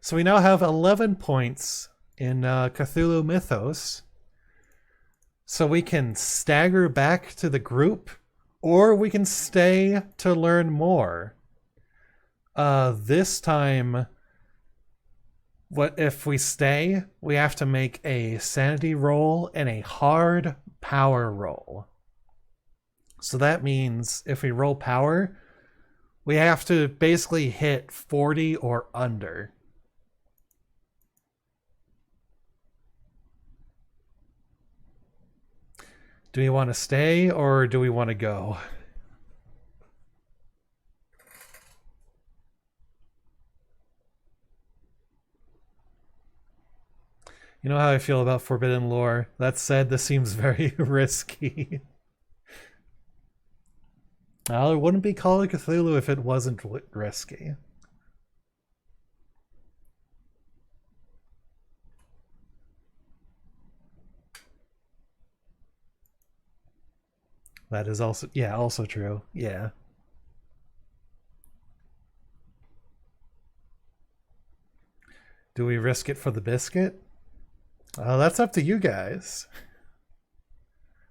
S1: so we now have 11 points in Cthulhu mythos. So we can stagger back to the group, or we can stay to learn more. This time, what if we stay, we have to make a sanity roll and a hard power roll. So that means if we roll power, we have to basically hit 40 or under. Do we want to stay or do we want to go? You know how I feel about forbidden lore. That said, this seems very risky. Well, it wouldn't be Call of Cthulhu if it wasn't risky. That is also, yeah, also true. Yeah. Do we risk it for the biscuit? That's up to you guys.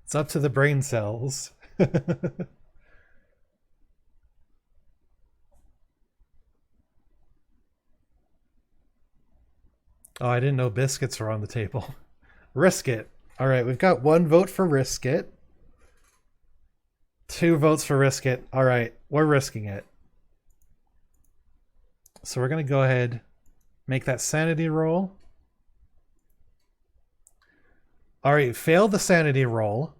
S1: It's up to the brain cells. Oh, I didn't know biscuits were on the table. Risk it. All right, we've got 1 vote for risk it. 2 votes for risk it. All right, we're risking it. So we're going to go ahead, make that sanity roll. All right, failed the sanity roll.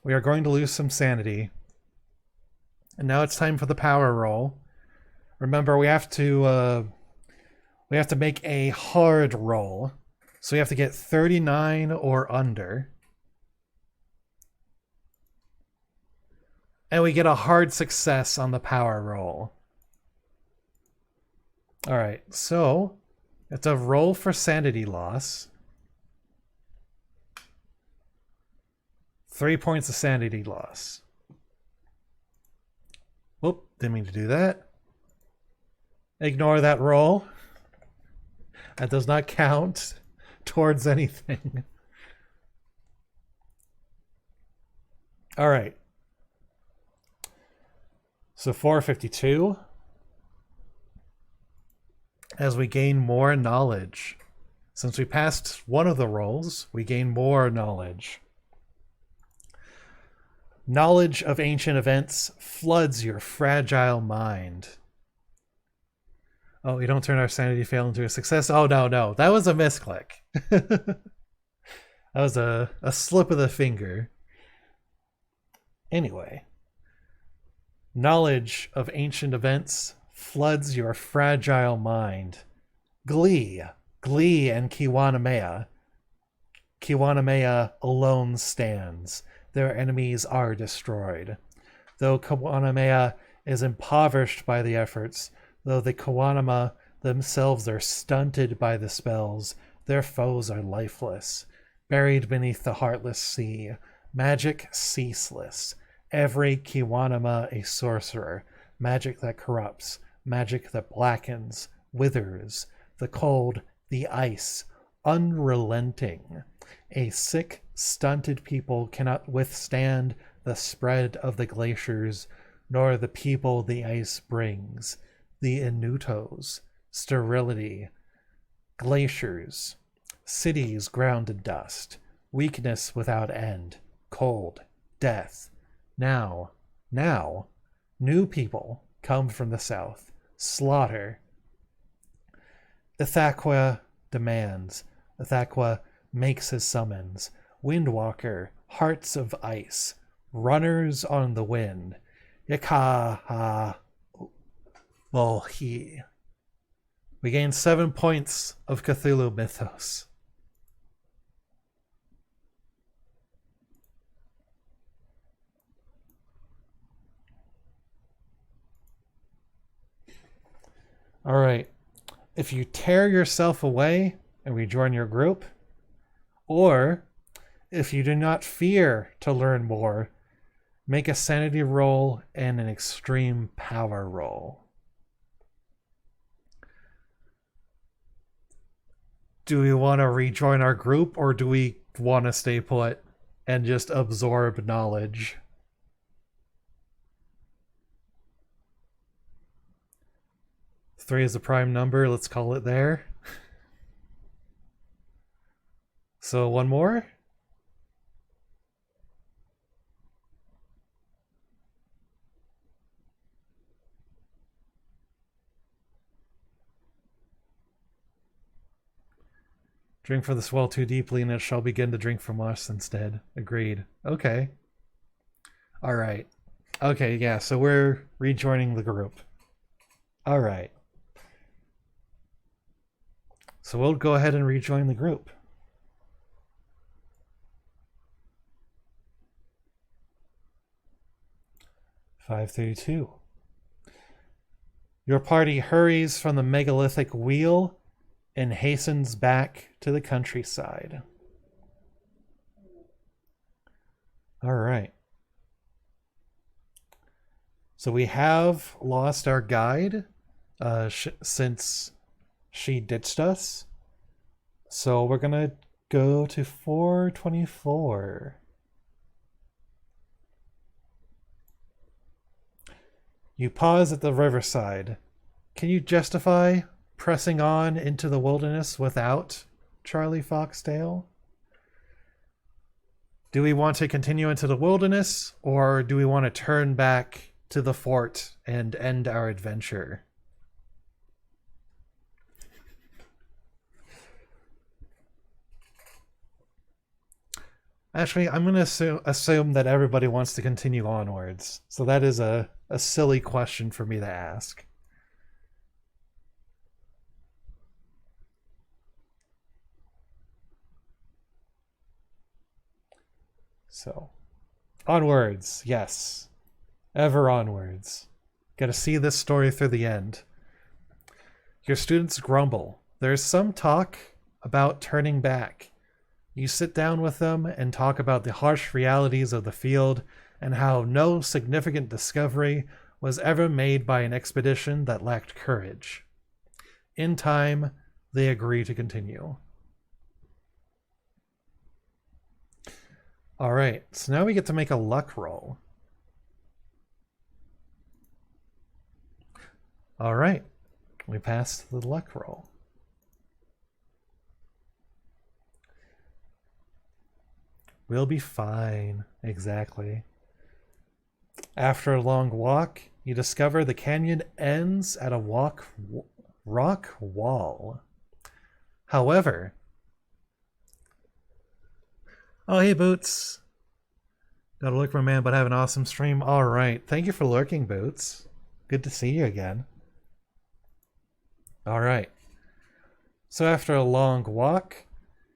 S1: We are going to lose some sanity. And now it's time for the power roll. Remember, we have to make a hard roll. So we have to get 39 or under. And we get a hard success on the power roll. All right, so it's a roll for sanity loss. 3 points of sanity loss. Whoop, didn't mean to do that. Ignore that roll. That does not count towards anything. All right. So 452. As we gain more knowledge. Since we passed one of the rolls, we gain more knowledge. Knowledge of ancient events floods your fragile mind. Oh, you don't turn our sanity fail into a success? Oh, no. That was a misclick. That was a slip of the finger. Anyway. Knowledge of ancient events floods your fragile mind. Glee and Kiwanamea. Kiwanamea alone stands. Their enemies are destroyed. Though Kiwanamea is impoverished by the efforts, though the Kiwanama themselves are stunted by the spells, their foes are lifeless. Buried beneath the heartless sea, magic ceaseless. Every Kiwanama a sorcerer, magic that corrupts, magic that blackens, withers, the cold, the ice, unrelenting. A sick, stunted people cannot withstand the spread of the glaciers, nor the people the ice brings. The Inutos, sterility, glaciers, cities ground to dust, weakness without end, cold, death. Now, new people come from the south, slaughter. Ithaqua demands. Ithaqua makes his summons. Windwalker, hearts of ice, runners on the wind. Yakaha. Volhi. We gain 7 points of Cthulhu mythos. All right. If you tear yourself away and rejoin your group, or if you do not fear to learn more, make a sanity roll and an extreme power roll. Do we want to rejoin our group, or do we want to stay put and just absorb knowledge? Three is a prime number. Let's call it there. So one more. Drink from this well too deeply, and it shall begin to drink from us instead. Agreed. Okay. All right. Okay, yeah, so we're rejoining the group. All right. So we'll go ahead and rejoin the group. $532. Your party hurries from the megalithic wheel and hastens back to the countryside. All right. So we have lost our guide since she ditched us. So we're going to go to 424. You pause at the riverside. Can you justify pressing on into the wilderness without Charlie Foxdale? Do we want to continue into the wilderness, or do we want to turn back to the fort and end our adventure? Actually, I'm going to assume that everybody wants to continue onwards. So that is a silly question for me to ask. So, onwards, yes. Ever onwards. Gotta see this story through the end. Your students grumble. There's some talk about turning back. You sit down with them and talk about the harsh realities of the field and how no significant discovery was ever made by an expedition that lacked courage. In time, they agree to continue. All right, so now we get to make a luck roll. All right, we passed the luck roll. We'll be fine, exactly. After a long walk, you discover the canyon ends at a rock wall. However, oh hey Boots, gotta look my man, but have an awesome stream. All right, thank you for lurking, Boots. Good to see you again. All right. So after a long walk,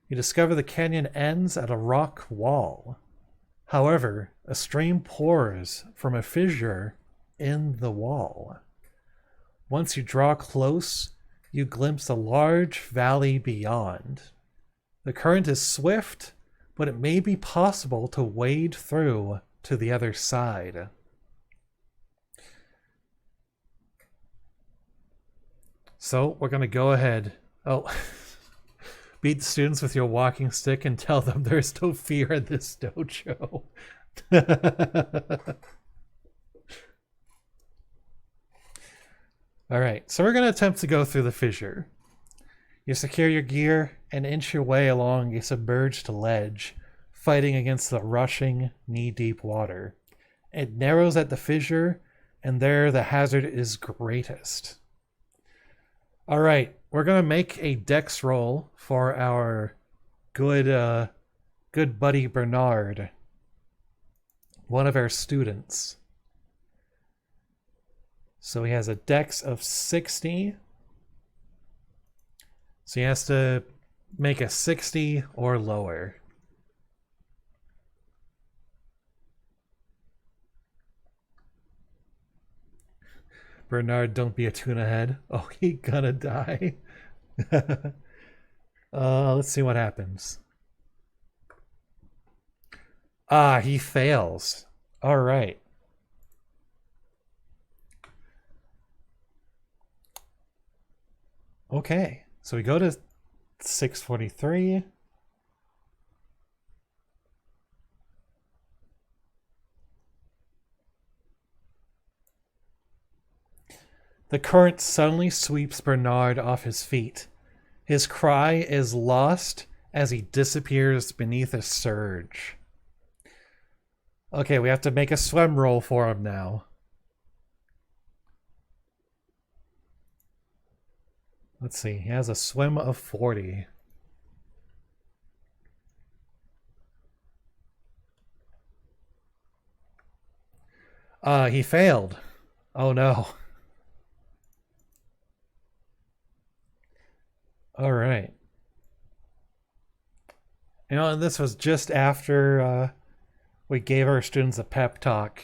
S1: you discover the canyon ends at a rock wall. However, a stream pours from a fissure in the wall. Once you draw close, you glimpse a large valley beyond. The current is swift, but it may be possible to wade through to the other side. So we're going to go ahead. Oh, beat the students with your walking stick and tell them there's no fear in this dojo. All right, so we're going to attempt to go through the fissure. You secure your gear and inch your way along a submerged ledge, fighting against the rushing, knee-deep water. It narrows at the fissure, and there the hazard is greatest. All right, we're going to make a dex roll for our good buddy Bernard, one of our students. So he has a dex of 60. So he has to make a 60 or lower. Bernard, don't be a tuna head. Oh, he gonna die. Let's see what happens. Ah, he fails. All right. Okay, so we go to 643. The current suddenly sweeps Bernard off his feet. His cry is lost as he disappears beneath a surge. Okay, we have to make a swim roll for him now. Let's see, he has a swim of 40. He failed. Oh no. All right. You know, and this was just after we gave our students a pep talk.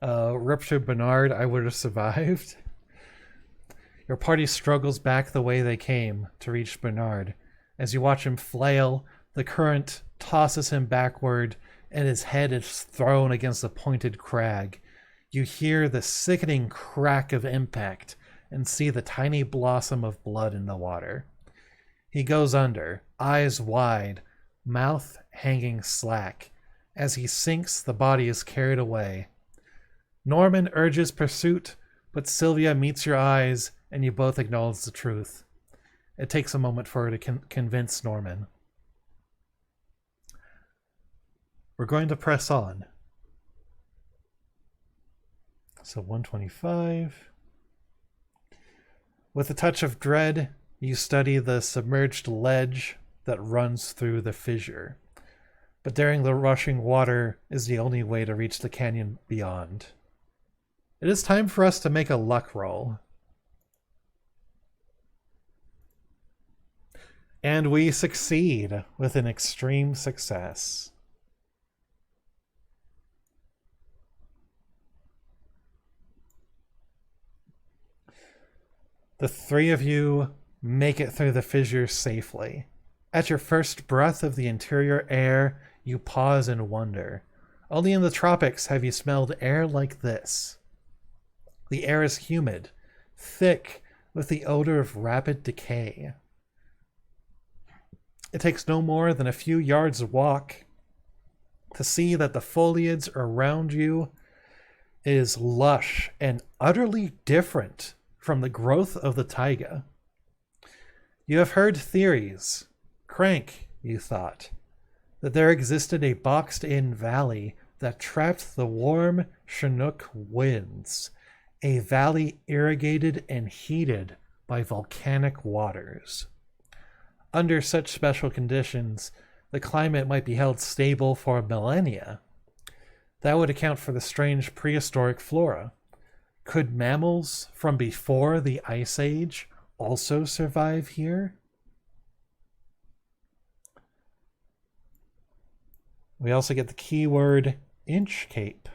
S1: Rupture Bernard, I would have survived. Your party struggles back the way they came to reach Bernard. As you watch him flail, the current tosses him backward, and his head is thrown against a pointed crag. You hear the sickening crack of impact and see the tiny blossom of blood in the water. He goes under, eyes wide, mouth hanging slack. As he sinks, the body is carried away. Norman urges pursuit, but Sylvia meets your eyes, and you both acknowledge the truth. It takes a moment for her to convince Norman. We're going to press on. So 125. With a touch of dread, you study the submerged ledge that runs through the fissure. But daring the rushing water is the only way to reach the canyon beyond. It is time for us to make a luck roll. And we succeed with an extreme success. The three of you make it through the fissure safely. At your first breath of the interior air, you pause in wonder. Only in the tropics have you smelled air like this. The air is humid, thick, with the odor of rapid decay. It takes no more than a few yards of walk to see that the foliage around you is lush and utterly different from the growth of the taiga. You have heard theories. Crank, you thought, that there existed a boxed-in valley that trapped the warm Chinook winds, a valley irrigated and heated by volcanic waters. Under such special conditions, the climate might be held stable for millennia. That would account for the strange prehistoric flora. Could mammals from before the Ice Age also survive here? We also get the keyword Inchcape.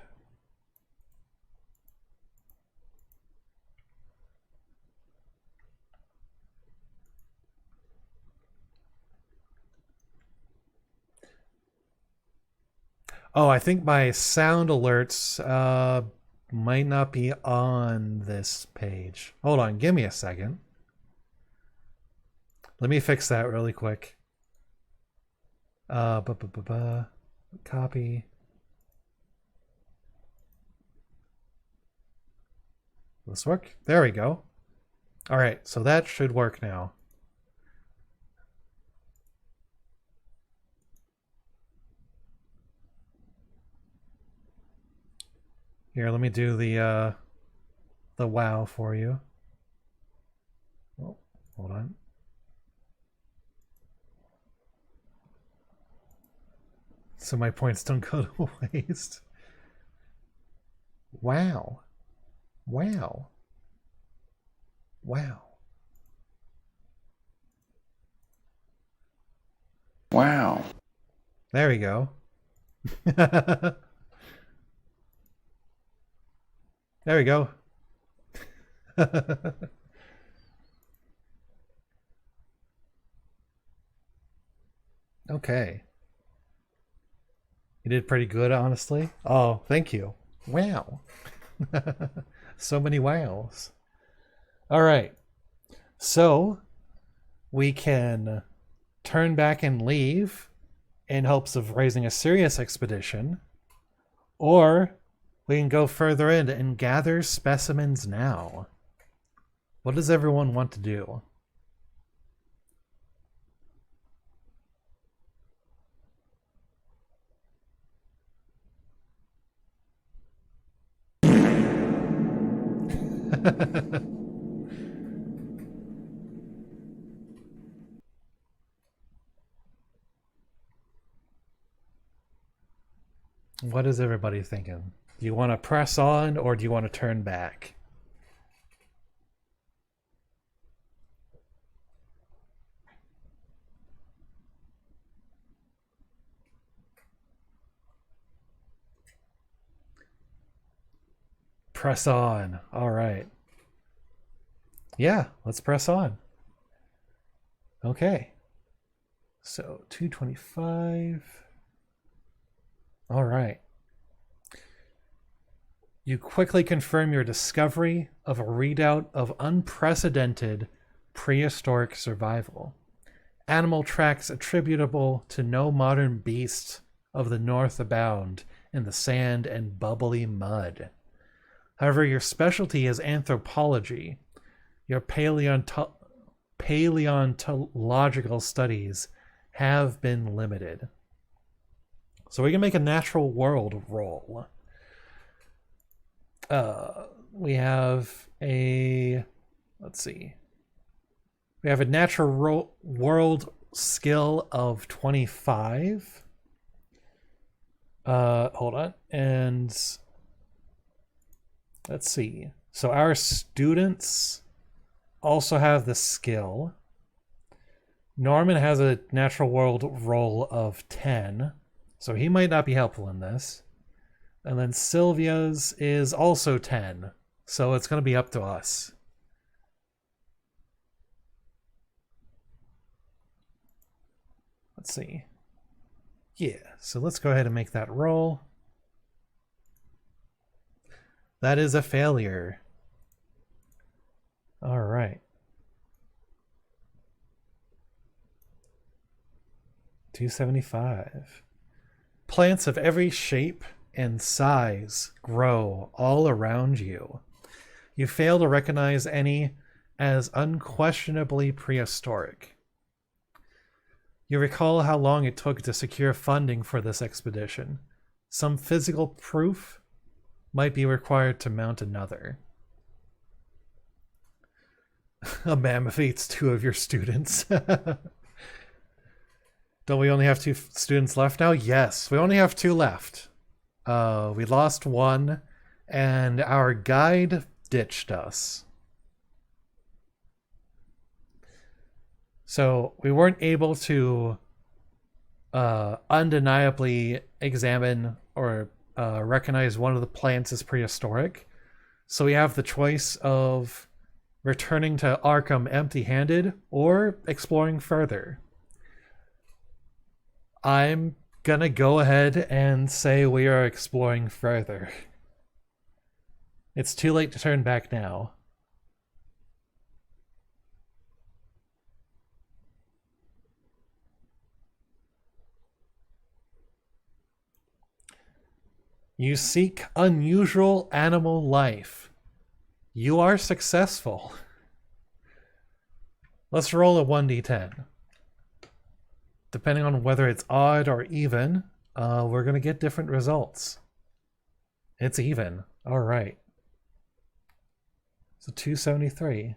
S1: Oh, I think my sound alerts might not be on this page. Hold on, give me a second. Let me fix that really quick. Copy. Will this work? There we go. All right, so that should work now. Here, let me do the wow for you. Oh, hold on. So my points don't go to waste. Wow. Wow. Wow.
S2: Wow.
S1: There we go. There we go. Okay. You did pretty good, honestly. Oh, thank you. Wow. So many wows. All right. So we can turn back and leave in hopes of raising a serious expedition, or we can go further in and gather specimens now. What does everyone want to do? What is everybody thinking? Do you want to press on or do you want to turn back? Press on. All right. Yeah, let's press on. Okay. So 225. All right. You quickly confirm your discovery of a readout of unprecedented prehistoric survival. Animal tracks attributable to no modern beasts of the north abound in the sand and bubbly mud. However, your specialty is anthropology. Your paleontological studies have been limited. So we can make a natural world roll. We have a, let's see. We have a natural world skill of 25. Hold on. And let's see. So our students also have the skill. Norman has a natural world roll of 10, so he might not be helpful in this. And then Sylvia's is also 10, so it's going to be up to us. Let's see. Yeah, so let's go ahead and make that roll. That is a failure. All right. 275. Plants of every shape and size grow all around you. You fail to recognize any as unquestionably prehistoric. You recall how long it took to secure funding for this expedition. Some physical proof might be required to mount another. A mammoth eats 2 of your students. Don't we only have 2 students left now? Yes, we only have 2 left. We lost 1, and our guide ditched us. So we weren't able to undeniably examine or recognize one of the plants as prehistoric. So we have the choice of returning to Arkham empty-handed or exploring further. I'm gonna go ahead and say we are exploring further. It's too late to turn back now. You seek unusual animal life. You are successful. Let's roll a 1d10. Depending on whether it's odd or even, we're going to get different results. It's even. All right. So 273.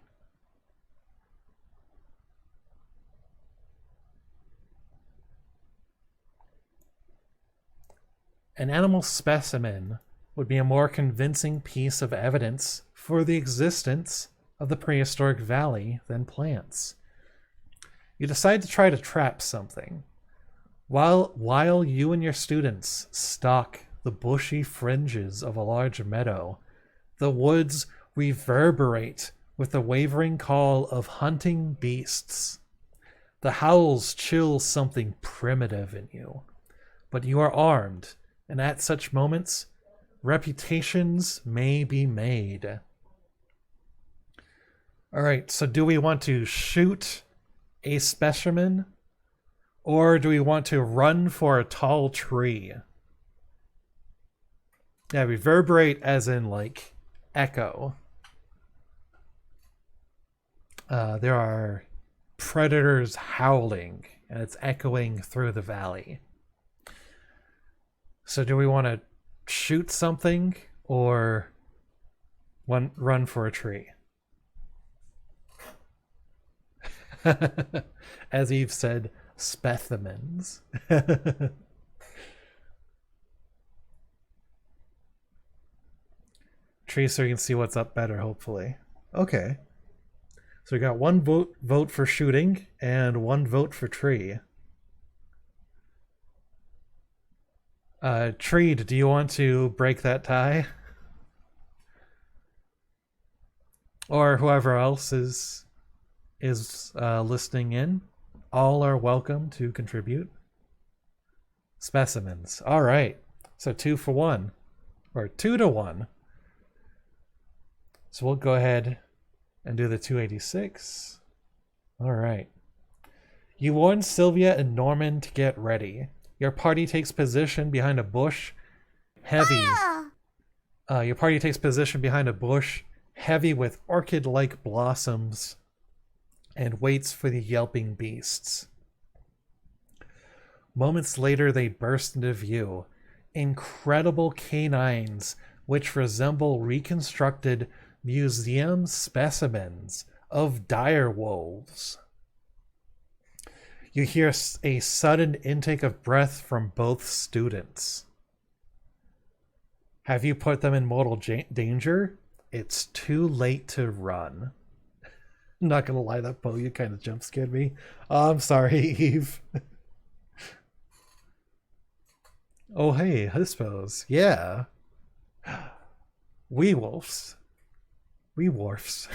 S1: An animal specimen would be a more convincing piece of evidence for the existence of the prehistoric valley than plants. You decide to try to trap something. While you and your students stalk the bushy fringes of a large meadow, the woods reverberate with the wavering call of hunting beasts. The howls chill something primitive in you, but you are armed, and at such moments, reputations may be made. All right, so do we want to shoot a specimen, or do we want to run for a tall tree? Yeah, reverberate as in like echo. There are predators howling, and it's echoing through the valley. So do we want to shoot something or run for a tree? As Eve said, specimens. Tree so you can see what's up better, hopefully. Okay. So we got 1 vote for shooting and 1 vote for tree. Treed, do you want to break that tie? Or whoever else is listening in, all are welcome to contribute. Specimens. All right. So 2 for 1, or 2 to 1. So we'll go ahead and do the 286. All right. You warn Sylvia and Norman to get ready. Your party takes position behind a bush, heavy. Your party takes position behind a bush, heavy with orchid-like blossoms, and waits for the yelping beasts. Moments later, they burst into view. Incredible canines which resemble reconstructed museum specimens of dire wolves. You hear a sudden intake of breath from both students. Have you put them in mortal danger? It's too late to run. I'm not gonna lie, that Bo, you kind of jump scared me. Oh, I'm sorry, Eve. Oh, hey, Hispos. Yeah. Wee-wolves. Wee-wolves.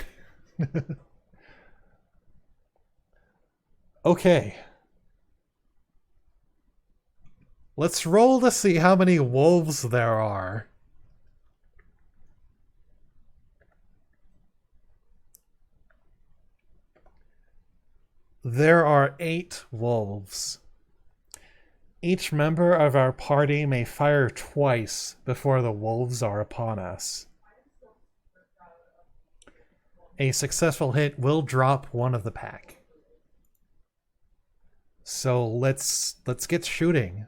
S1: Okay. Let's roll to see how many wolves there are. There are 8 wolves. Each member of our party may fire twice before the wolves are upon us. A successful hit will drop one of the pack. So let's get shooting.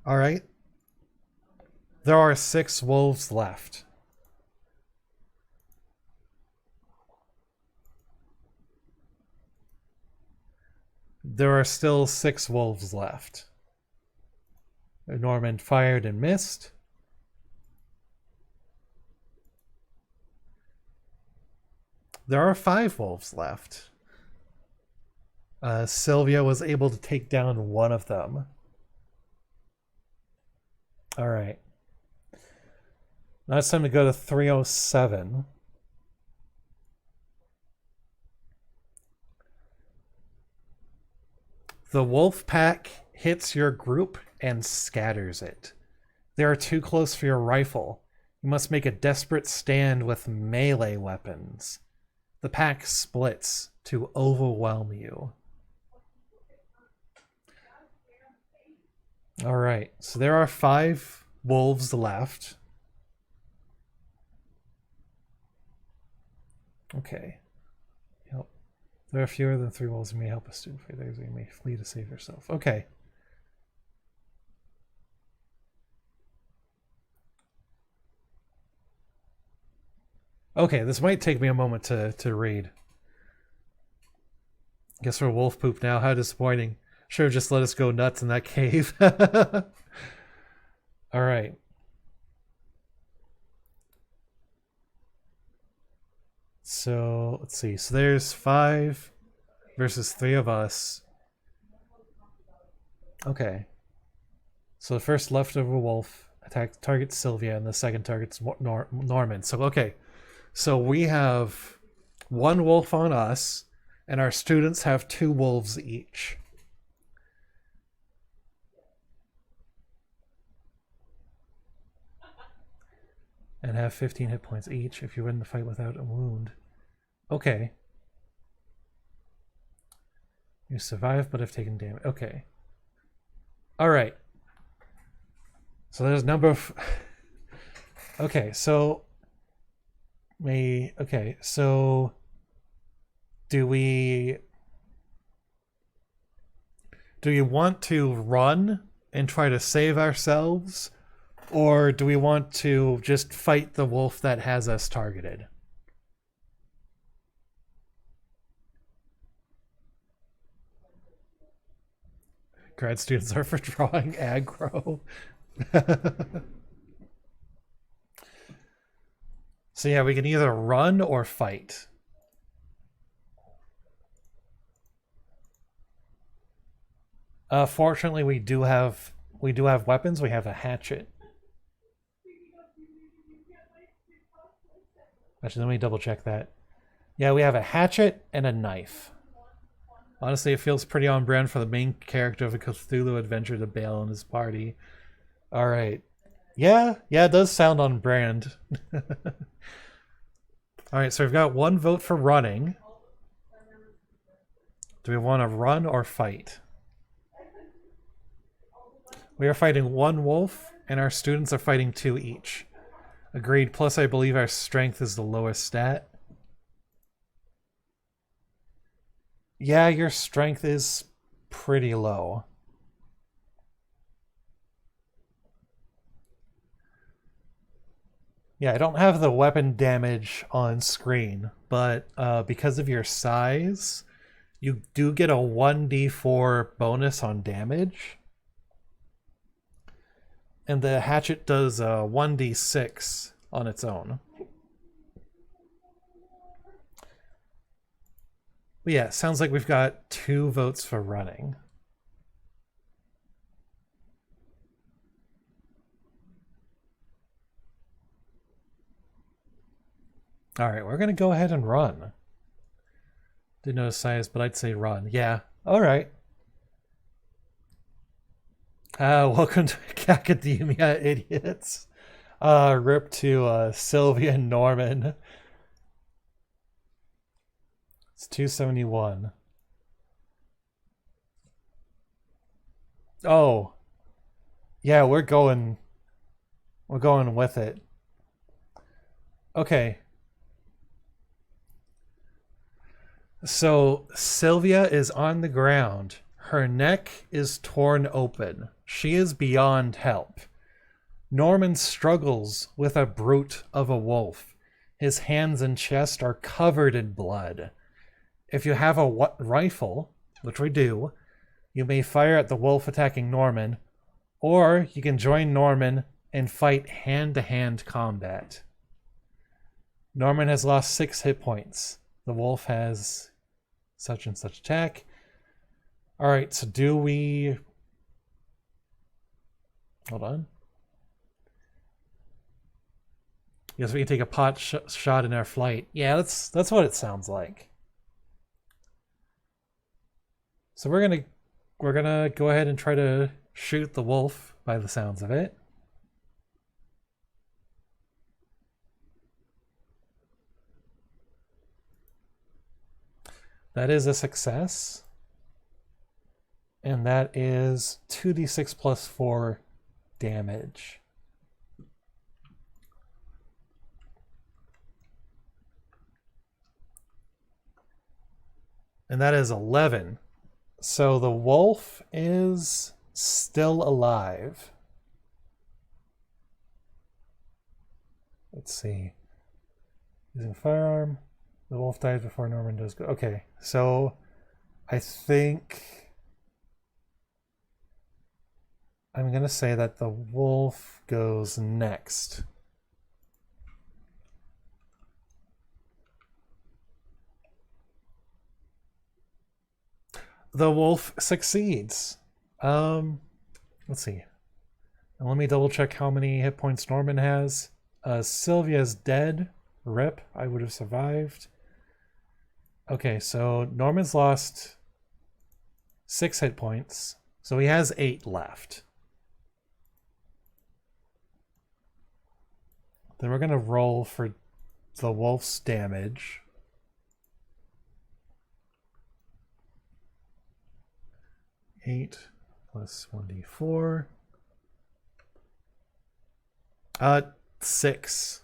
S1: All right. There are 6 wolves left. There are still 6 wolves left. Norman fired and missed. There are 5 wolves left. Sylvia was able to take down one of them. All right. Now it's time to go to 307. The wolf pack hits your group and scatters it. They are too close for your rifle. You must make a desperate stand with melee weapons. The pack splits to overwhelm you. All right, so there are 5 wolves left. Okay. Yep. There are fewer than 3 wolves who may help a student fight. Others you may flee to save yourself. Okay. Okay, this might take me a moment to read. Guess we're wolf poop now. How disappointing. Sure, just let us go nuts in that cave. All right. So, let's see. So there's 5 versus 3 of us. Okay. So the first leftover wolf targets Sylvia, and the second targets Norman. So, okay. So we have 1 wolf on us, and our students have 2 wolves each. And have 15 hit points each if you win the fight without a wound. Okay. You survive but have taken damage. Okay. Alright. So there's a number of... Okay, so... Okay, so... Do you want to run and try to save ourselves? Or do we want to just fight the wolf that has us targeted? Grad students are for drawing aggro. So yeah, we can either run or fight. Fortunately, we do have weapons. We have a hatchet. Actually, let me double check that. Yeah, we have a hatchet and a knife. Honestly, it feels pretty on brand for the main character of a Cthulhu adventure to bail on his party. All right. Yeah, it does sound on brand. All right, so we've got 1 vote for running. Do we want to run or fight? We are fighting 1 wolf, and our students are fighting 2 each. Agreed, plus I believe our strength is the lowest stat. Yeah, your strength is pretty low. Yeah, I don't have the weapon damage on screen, but because of your size, you do get a 1d4 bonus on damage. And the hatchet does a 1d6 on its own. But yeah, sounds like we've got 2 votes for running. Alright, we're going to go ahead and run. Didn't notice size, but I'd say run. Yeah, alright. Welcome to Academia, idiots. Rip to Sylvia and Norman. It's 271. Oh. Yeah, we're going with it. Okay. So Sylvia is on the ground. Her neck is torn open. She is beyond help. Norman struggles with a brute of a wolf. His hands and chest are covered in blood. If you have a rifle, which we do, you may fire at the wolf attacking Norman, or you can join Norman and fight hand-to-hand combat. Norman has lost 6 hit points. The wolf has such and such attack. Alright, so do we... Hold on. Yes, we can take a pot shot in our flight. Yeah, that's what it sounds like. So we're gonna go ahead and try to shoot the wolf by the sounds of it. That is a success. And that is 2d6 plus 4 damage. And that is 11. So the wolf is still alive. Let's see. Using a firearm. The wolf dies before Norman does go. Okay, so I think I'm going to say that the wolf goes next. The wolf succeeds. Let's see. And let me double check how many hit points Norman has. Sylvia's dead. Rip. I would have survived. Okay, so Norman's lost 6 hit points. So he has 8 left. Then we're going to roll for the wolf's damage. Eight plus 1d4. 6.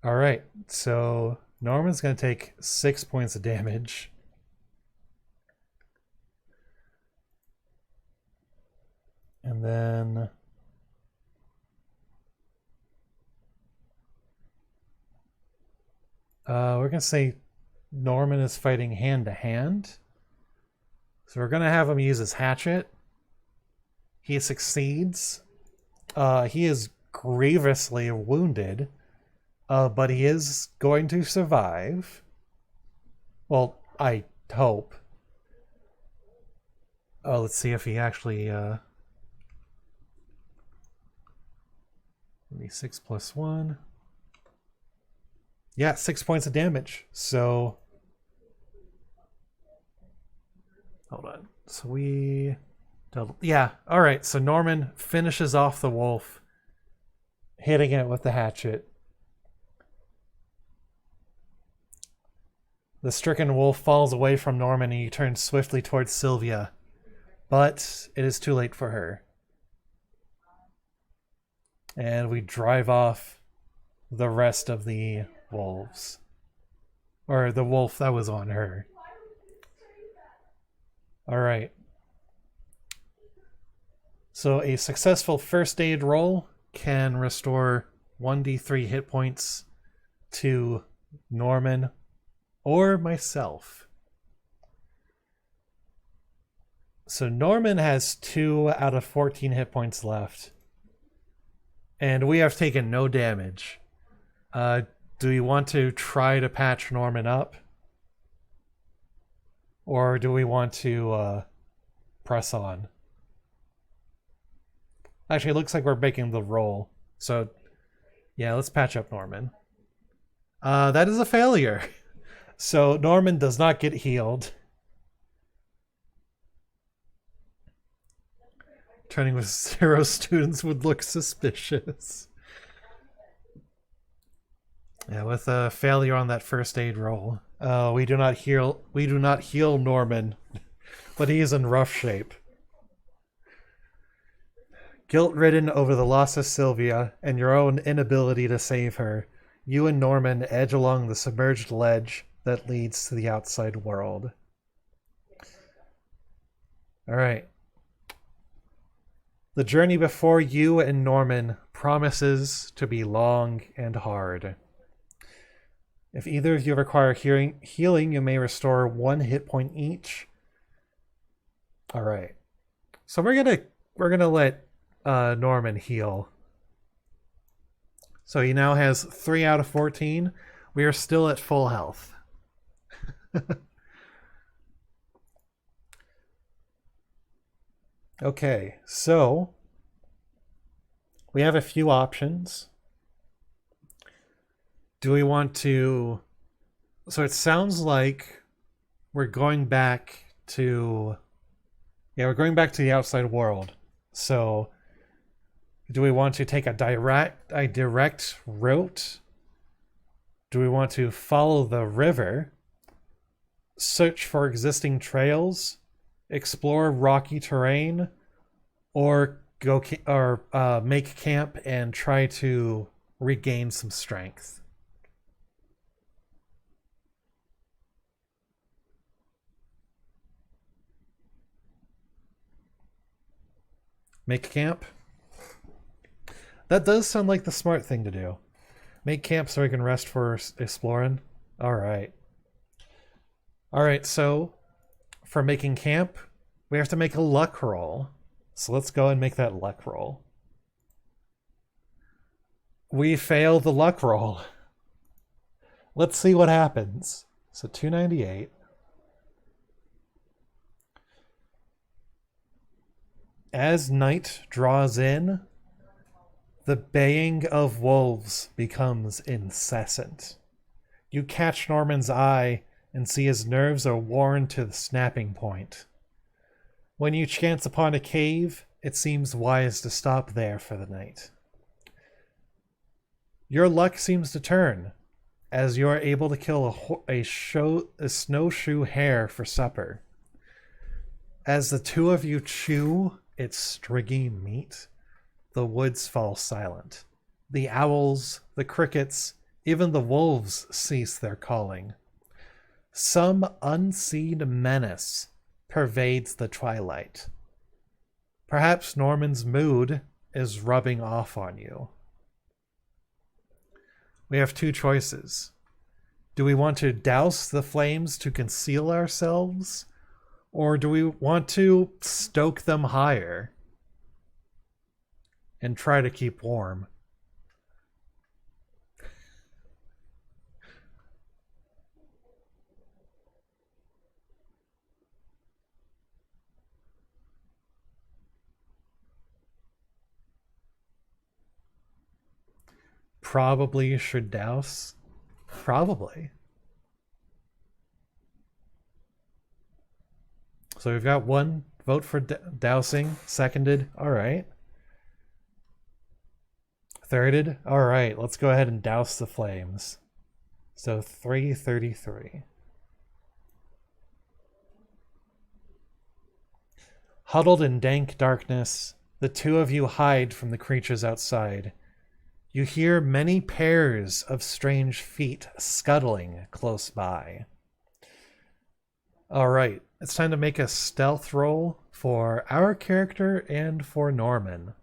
S1: All right, so Norman's going to take 6 points of damage. And then we're going to say Norman is fighting hand to hand. So we're going to have him use his hatchet. He succeeds. He is grievously wounded, but he is going to survive. Well, I hope. Oh, let's see if he actually... 6 plus 1. Yeah, 6 points of damage. So... Hold on. So we... Yeah, alright. So Norman finishes off the wolf, hitting it with the hatchet. The stricken wolf falls away from Norman and he turns swiftly towards Sylvia. But it is too late for her. And we drive off the rest of the wolves. Or the wolf that was on her. Alright. So a successful first aid roll can restore 1d3 hit points to Norman or myself. So Norman has 2 out of 14 hit points left. And we have taken no damage. Do we want to try to patch Norman up? Or do we want to press on? Actually, it looks like we're making the roll. So, yeah, let's patch up Norman. That is a failure. So Norman does not get healed. Turning with 0 students would look suspicious. Yeah, with a failure on that first aid roll. We do not heal Norman, but he is in rough shape. Guilt-ridden over the loss of Sylvia and your own inability to save her, you and Norman edge along the submerged ledge that leads to the outside world. Alright. The journey before you and Norman promises to be long and hard. If either of you require healing, you may restore 1 hit point each. Alright. So we're gonna let Norman heal. So he now has 3 out of 14. We are still at full health. Okay, so we have a few options. Do we want to... So it sounds like we're going back to... Yeah, we're going back to the outside world. So do we want to take a direct route? Do we want to follow the river, search for existing trails, explore rocky terrain, or make camp and try to regain some strength? Make camp? That does sound like the smart thing to do. Make camp so we can rest for exploring. Alright. Alright, so for making camp, we have to make a luck roll. So let's go and make that luck roll. We fail the luck roll. Let's see what happens. So 298. As night draws in, the baying of wolves becomes incessant. You catch Norman's eye and see his nerves are worn to the snapping point. When you chance upon a cave, it seems wise to stop there for the night. Your luck seems to turn, as you are able to kill a snowshoe hare for supper. As the two of you chew its stringy meat, the woods fall silent. The owls, the crickets, even the wolves cease their calling. Some unseen menace pervades the twilight. Perhaps Norman's mood is rubbing off on you. We have 2 choices. Do we want to douse the flames to conceal ourselves? Or do we want to stoke them higher and try to keep warm? Probably should douse. Probably. So we've got 1 vote for dousing. Seconded. All right. Thirded. All right. Let's go ahead and douse the flames. So 333. Huddled in dank darkness, the 2 of you hide from the creatures outside. You hear many pairs of strange feet scuttling close by. All right. It's time to make a stealth roll for our character and for Norman.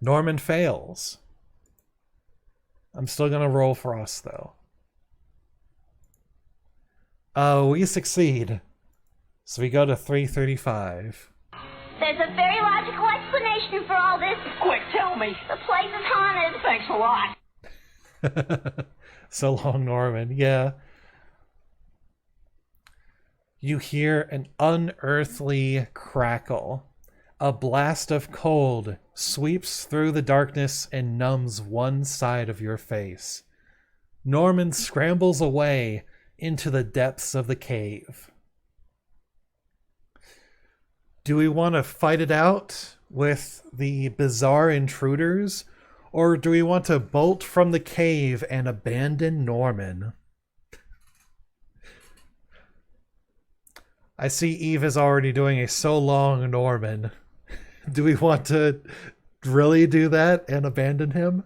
S1: Norman fails. I'm still going to roll for us, though. We succeed. So we go to 335.
S2: There's a very logical explanation for all this.
S3: Quick, tell me.
S2: The place is haunted.
S3: Thanks a lot.
S1: So long, Norman. Yeah. You hear an unearthly crackle. A blast of cold sweeps through the darkness and numbs one side of your face. Norman scrambles away into the depths of the cave. Do we want to fight it out with the bizarre intruders, or do we want to bolt from the cave and abandon Norman? I see Eve is already doing a so long Norman. Do we want to really do that and abandon him?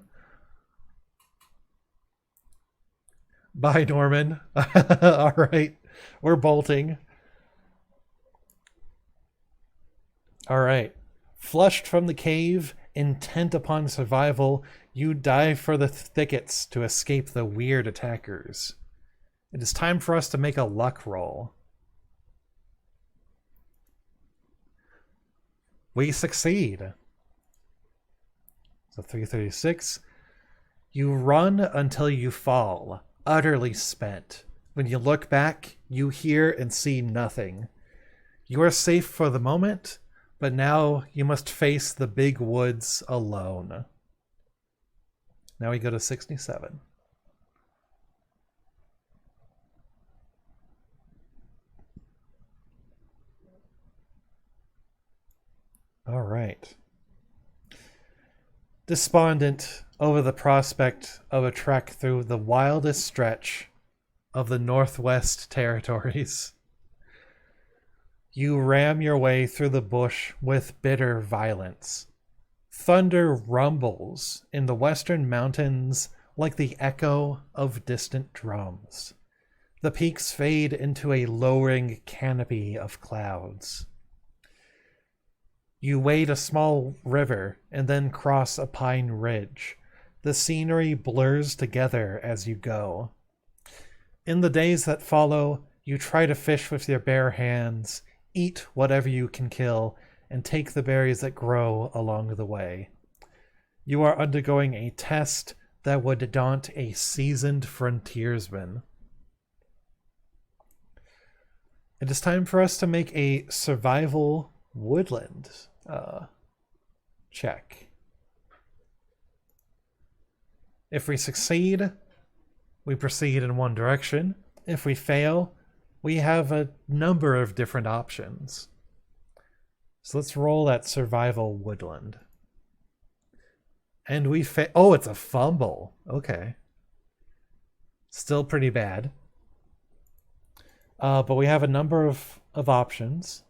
S1: Bye, Norman. All right, we're bolting. All right. Flushed from the cave, intent upon survival, you dive for the thickets to escape the weird attackers. It is time for us to make a luck roll. We succeed. So 336. You run until you fall, utterly spent. When you look back, you hear and see nothing. You are safe for the moment, but now you must face the big woods alone. Now we go to 67. All right. Despondent over the prospect of a trek through the wildest stretch of the Northwest Territories, you ram your way through the bush with bitter violence. Thunder rumbles in the western mountains like the echo of distant drums. The peaks fade into a lowering canopy of clouds. You wade a small river and then cross a pine ridge. The scenery blurs together as you go. In the days that follow, you try to fish with your bare hands, eat whatever you can kill, and take the berries that grow along the way. You are undergoing a test that would daunt a seasoned frontiersman. It is time for us to make a survival woodland check. If we succeed, we proceed in one direction. If we fail, we have a number of different options. So let's roll that survival woodland. And we oh, it's a fumble. Okay. Still pretty bad. But we have a number of options.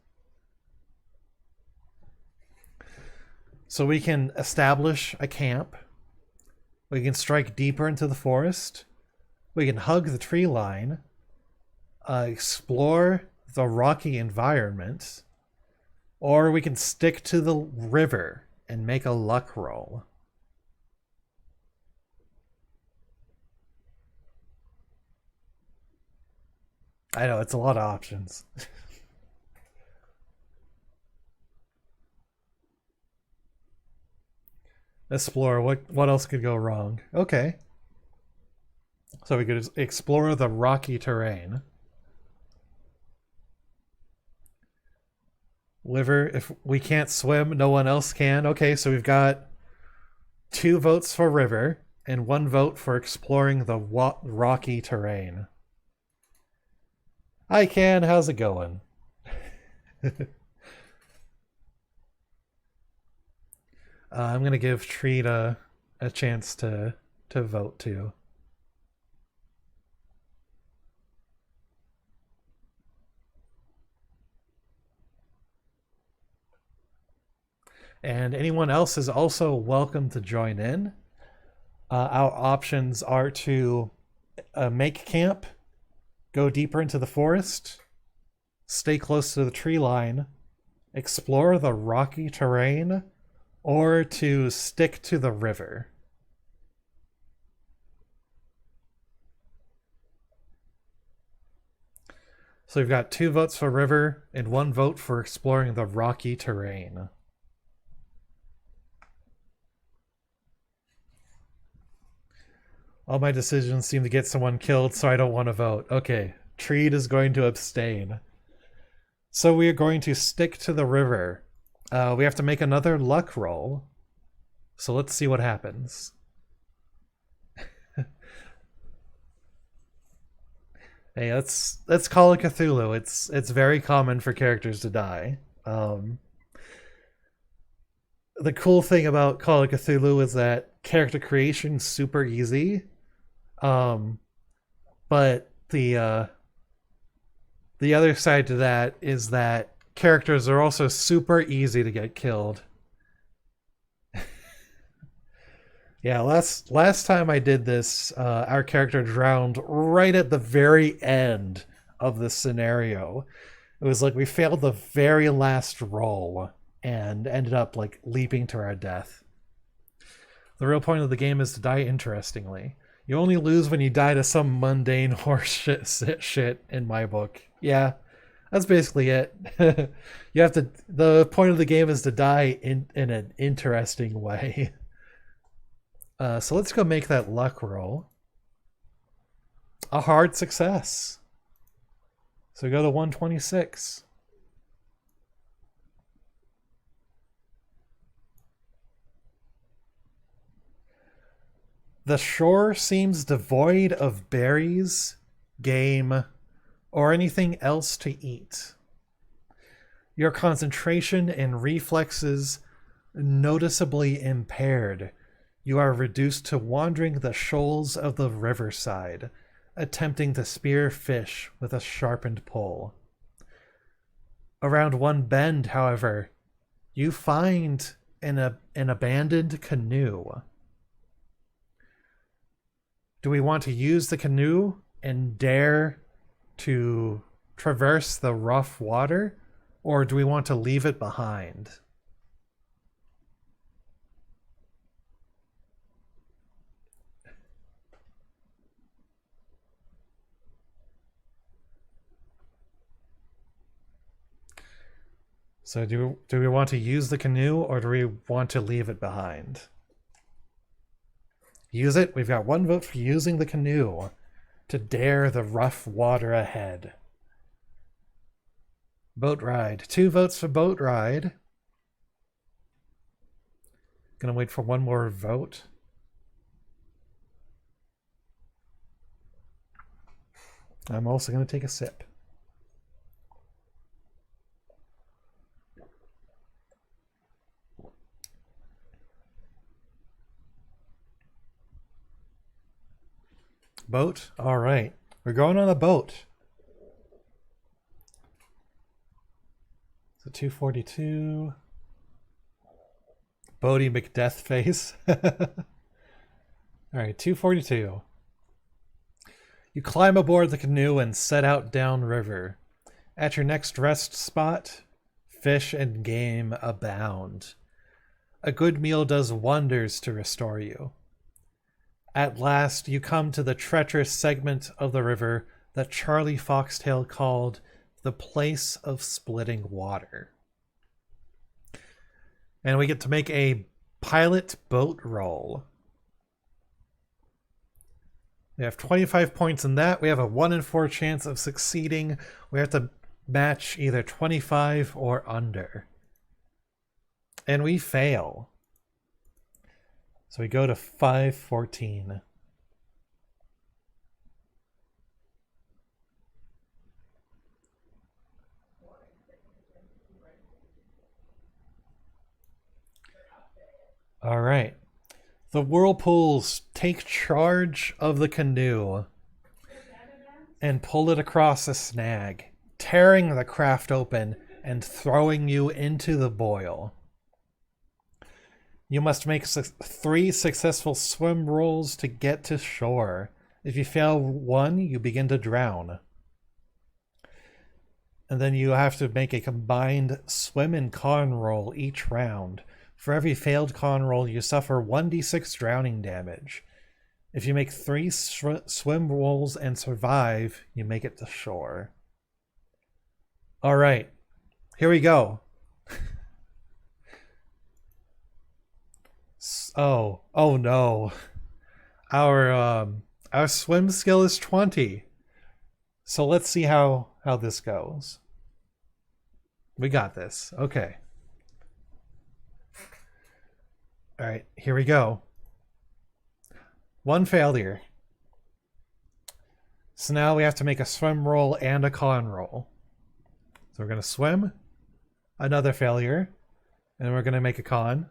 S1: So we can establish a camp. We can strike deeper into the forest. We can hug the tree line. Explore the rocky environment. Or we can stick to the river and make a luck roll. I know, it's a lot of options. Explore, what else could go wrong? Okay. So we could explore the rocky terrain. Liver, if we can't swim, no one else can. Okay, so we've got 2 votes for river and 1 vote for exploring the rocky terrain. Hi, Can. How's it going? I'm going to give Treat a chance to vote too. And anyone else is also welcome to join in. Our options are to make camp, go deeper into the forest, stay close to the tree line, explore the rocky terrain, or to stick to the river. So we've got 2 votes for river and 1 vote for exploring the rocky terrain. All my decisions seem to get someone killed, so I don't want to vote. Okay, Treed is going to abstain. So we are going to stick to the river. We have to make another luck roll. So let's see what happens. Hey, let's call it Cthulhu. It's very common for characters to die. The cool thing about Call of Cthulhu is that character creation's super easy. But the other side to that is that characters are also super easy to get killed. Yeah, last time I did this, our character drowned right at the very end of the scenario. It was like we failed the very last roll and ended up like leaping to our death. The real point of the game is to die interestingly. You only lose when you die to some mundane horse shit in my book. Yeah, that's basically it. You have to. The point of the game is to die in an interesting way. So let's go make that luck roll. A hard success. So go to 126. The shore seems devoid of berries, game, or anything else to eat. Your concentration and reflexes noticeably impaired. You are reduced to wandering the shoals of the riverside, attempting to spear fish with a sharpened pole. Around one bend, however, you find an abandoned canoe. Do we want to use the canoe and dare to traverse the rough water, or do we want to leave it behind? So do we want to use the canoe, or do we want to leave it behind? Use it. We've got 1 vote for using the canoe to dare the rough water ahead. Boat ride. 2 votes for boat ride. Gonna wait for 1 more vote. I'm also gonna take a sip. Boat? All right. We're going on a boat. So 242. Bodie McDeath face. All right, 242. You climb aboard the canoe and set out downriver. At your next rest spot, fish and game abound. A good meal does wonders to restore you. At last, you come to the treacherous segment of the river that Charlie Foxtail called the place of splitting water. And we get to make a pilot boat roll. We have 25 points in that. We have a 1 in 4 chance of succeeding. We have to match either 25 or under. And we fail. So we go to 514. All right. The whirlpools take charge of the canoe and pull it across a snag, tearing the craft open and throwing you into the boil. You must make 3 successful swim rolls to get to shore. If you fail 1, you begin to drown. And then you have to make a combined swim and con roll each round. For every failed con roll, you suffer 1d6 drowning damage. If you make 3 swim rolls and survive, you make it to shore. All right, here we go. Oh no. Our swim skill is 20. So let's see how this goes. We got this. Okay. All right, here we go. 1 failure. So now we have to make a swim roll and a con roll. So we're going to swim. Another failure. And we're going to make a con.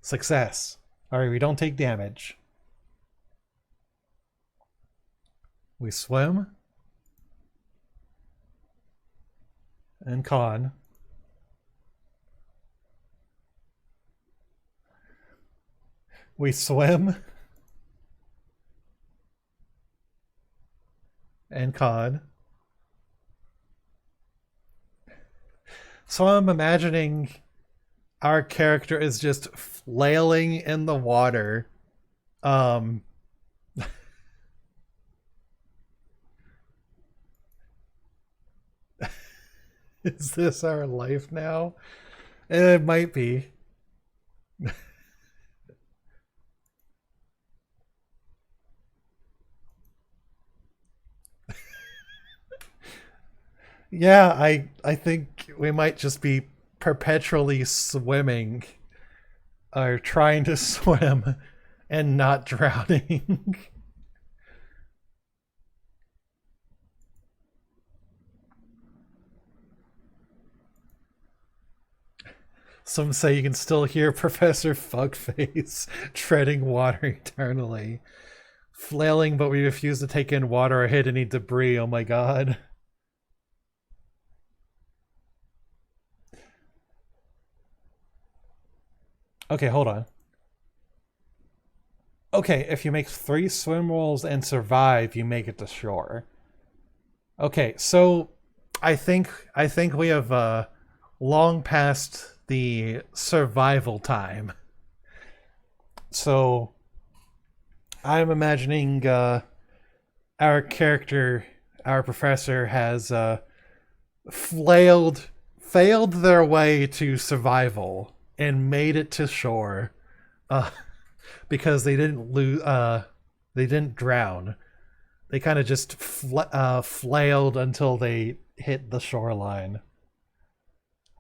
S1: Success. All right, we don't take damage. We swim. And con. We swim. And con. So I'm imagining our character is just flailing in the water. Is this our life now? It might be. Yeah, I think we might just be perpetually swimming or trying to swim and not drowning. Some say you can still hear Professor Fuckface treading water eternally. Flailing, but we refuse to take in water or hit any debris. Oh my god. Okay, hold on. Okay, if you make 3 swim rolls and survive, you make it to shore. Okay, so I think we have long past the survival time. So I'm imagining our character, our professor, has failed their way to survival and made it to shore, because they didn't they didn't drown. They kind of just flailed until they hit the shoreline.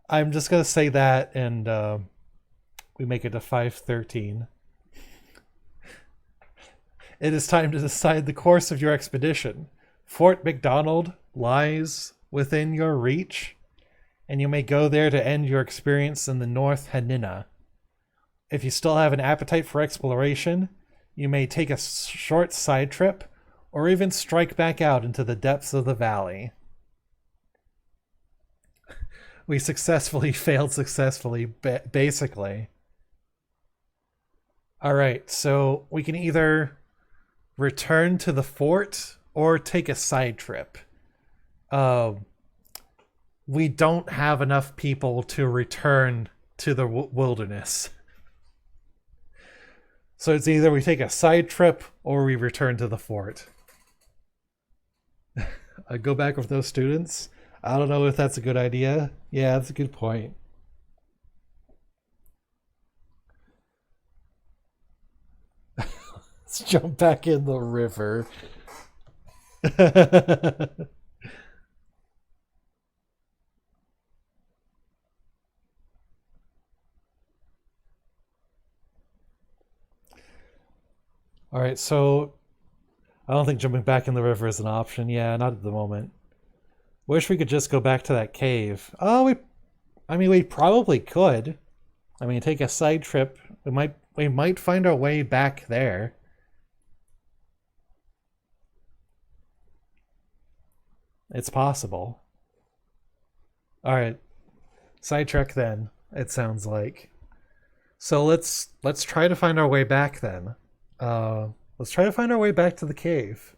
S1: I'm just gonna say that, and we make it to 5:13. It is time to decide the course of your expedition. Fort McDonald lies within your reach, and you may go there to end your experience in the North Hanina. If you still have an appetite for exploration, you may take a short side trip, or even strike back out into the depths of the valley. We successfully failed successfully, basically. Alright, so we can either return to the fort or take a side trip. We don't have enough people to return to the wilderness. So it's either we take a side trip or we return to the fort. I go back with those students. I don't know if that's a good idea. Yeah, that's a good point. Let's jump back in the river. All right, so I don't think jumping back in the river is an option. Yeah, not at the moment. Wish we could just go back to that cave. Oh, we probably could. I mean, take a side trip. We might find our way back there. It's possible. All right, sidetrack then. It sounds like. So let's try to find our way back then. Let's try to find our way back to the cave.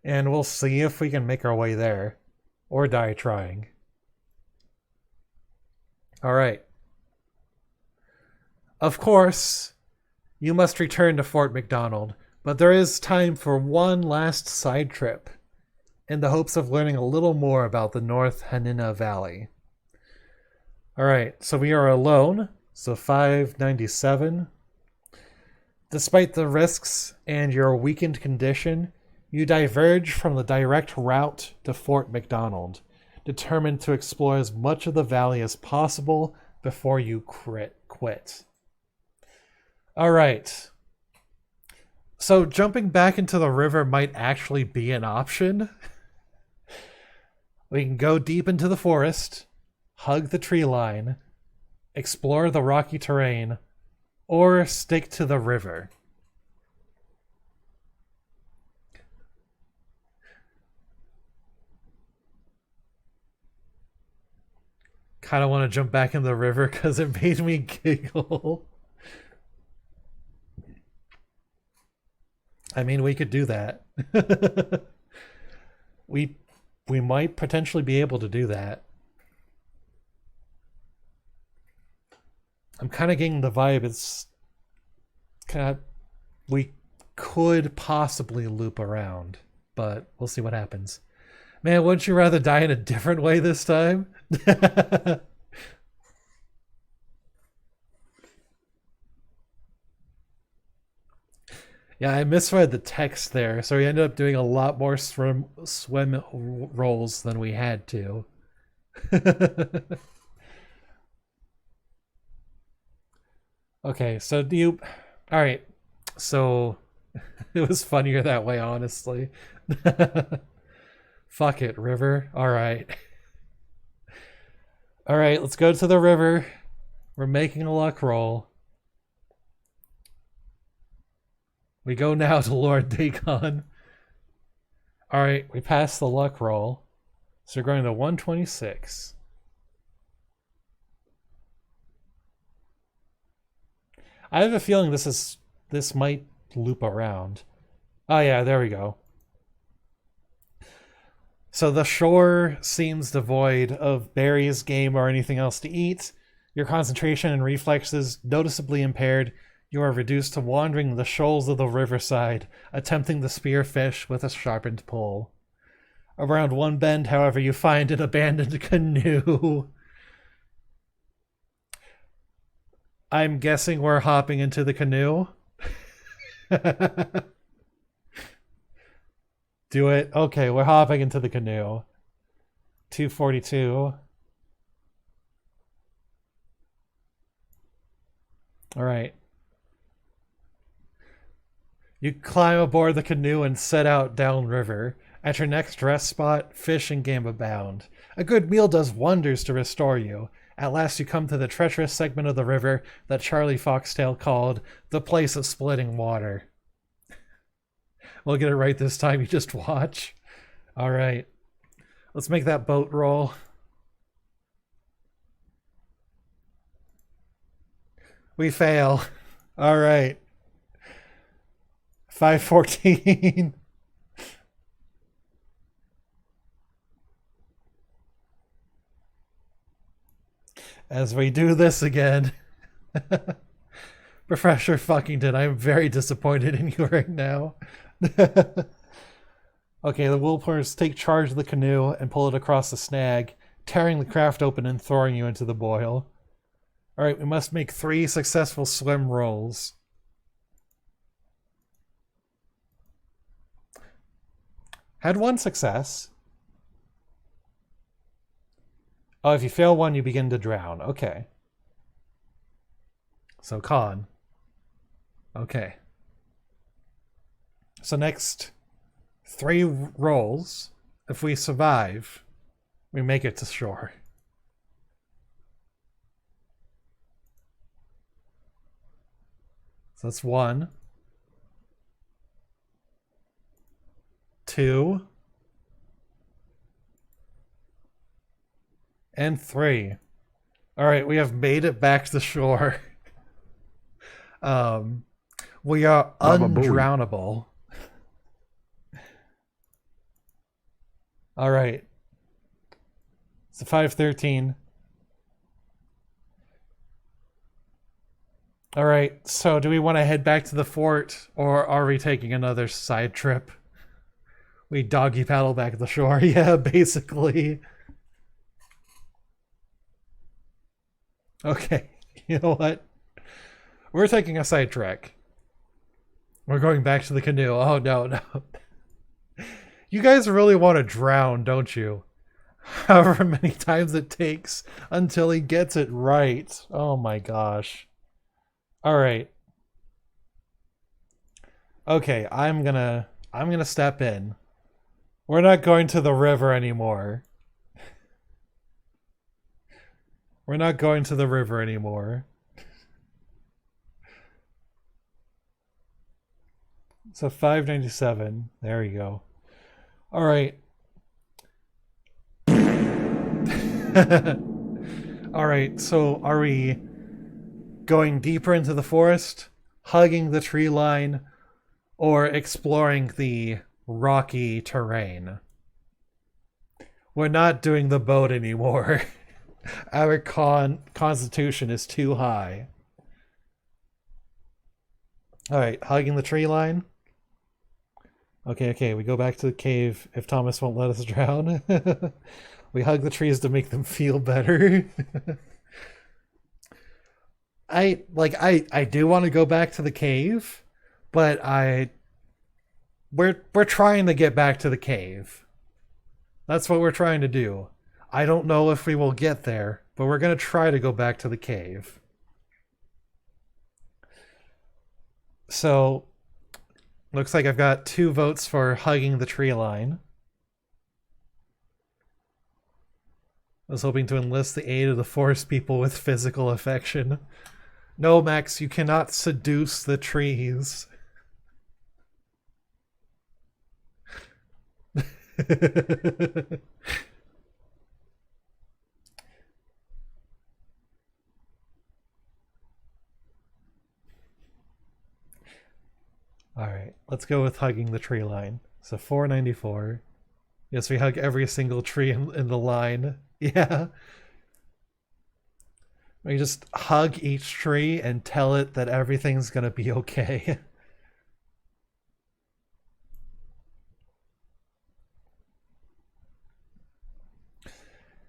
S1: And we'll see if we can make our way there. Or die trying. Alright. Of course, you must return to Fort McDonald, but there is time for one last side trip in the hopes of learning a little more about the North Hanina Valley. Alright, so we are alone, so 597. Despite the risks and your weakened condition, you diverge from the direct route to Fort McDonald, determined to explore as much of the valley as possible before you quit. Alright. So jumping back into the river might actually be an option. We can go deep into the forest, hug the tree line, explore the rocky terrain, or stick to the river. Kind of want to jump back in the river because it made me giggle. I mean, we could do that. we might potentially be able to do that. I'm kind of getting the vibe it's kind of, we could possibly loop around, but we'll see what happens. Man, wouldn't you rather die in a different way this time? Yeah, I misread the text there, so we ended up doing a lot more swim rolls than we had to. Okay, so do you... Alright, so it was funnier that way, honestly. Fuck it, river. Alright. Alright, let's go to the river. We're making a luck roll. We go now to Lord Dagon. Alright, we passed the luck roll. So we're going to 126. I have a feeling this might loop around. Oh yeah, there we go. So the shore seems devoid of berries, game, or anything else to eat. Your concentration and reflexes noticeably impaired. You are reduced to wandering the shoals of the riverside, attempting to spear fish with a sharpened pole. Around one bend, however, you find an abandoned canoe. I'm guessing we're hopping into the canoe. Do it. Okay, we're hopping into the canoe. 242. Alright. You climb aboard the canoe and set out downriver. At your next rest spot, fish and game abound. A good meal does wonders to restore you. At last you come to the treacherous segment of the river that Charlie Foxtail called the place of splitting water. We'll get it right this time, you just watch. Alright. Let's make that boat roll. We fail. Alright. 514. As we do this again. Professor Fuckington, I'm very disappointed in you right now. Okay, the Wilpers take charge of the canoe and pull it across the snag, tearing the craft open and throwing you into the boil. Alright, we must make 3 successful swim rolls. Had 1 success. Oh, if you fail 1, you begin to drown. Okay. So, con. Okay. So next 3 rolls. If we survive, we make it to shore. So that's 1. 2. And 3. Alright, we have made it back to shore. We are undrownable. Alright. So 513. All right, so do we want to head back to the fort, or are we taking another side trip? We doggy paddle back to the shore. Yeah, basically. Okay, you know what? We're taking a side trek. We're going back to the canoe. Oh, no, no. You guys really want to drown, don't you? However many times it takes until he gets it right. Oh my gosh. All right. Okay, I'm gonna step in. We're not going to the river anymore. We're not going to the river anymore. So 597. There you go. All right. All right. So are we going deeper into the forest, hugging the tree line, or exploring the rocky terrain? We're not doing the boat anymore. Our constitution is too high. All right, hugging the tree line. Okay, we go back to the cave if Thomas won't let us drown. We hug the trees to make them feel better. I do want to go back to the cave, but we're trying to get back to the cave. That's what we're trying to do. I don't know if we will get there, but we're going to try to go back to the cave. So, looks like I've got 2 votes for hugging the tree line. I was hoping to enlist the aid of the forest people with physical affection. No, Max, you cannot seduce the trees. Alright, let's go with hugging the tree line. So 494. Yes, we hug every single tree in the line. Yeah. We just hug each tree and tell it that everything's gonna be okay.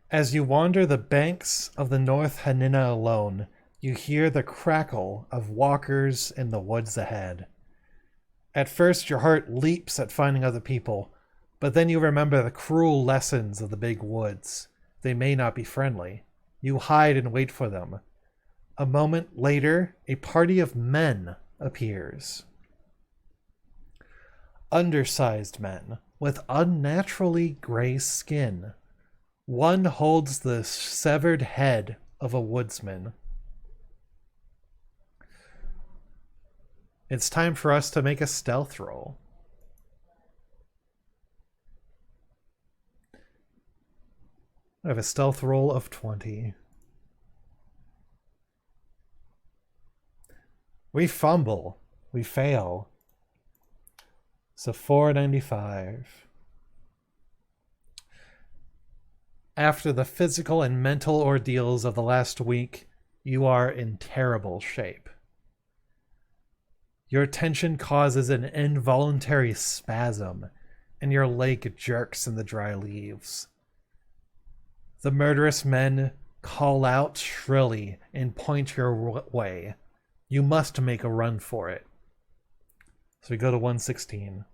S1: As you wander the banks of the North Hanina alone, you hear the crackle of walkers in the woods ahead. At first, your heart leaps at finding other people, but then you remember the cruel lessons of the big woods. They may not be friendly. You hide and wait for them. A moment later, a party of men appears. Undersized men with unnaturally gray skin. One holds the severed head of a woodsman. It's time for us to make a stealth roll. I have a stealth roll of 20. We fumble. We fail. So 495. After the physical and mental ordeals of the last week, you are in terrible shape. Your tension causes an involuntary spasm, and your leg jerks in the dry leaves. The murderous men call out shrilly and point your way. You must make a run for it. So we go to 116.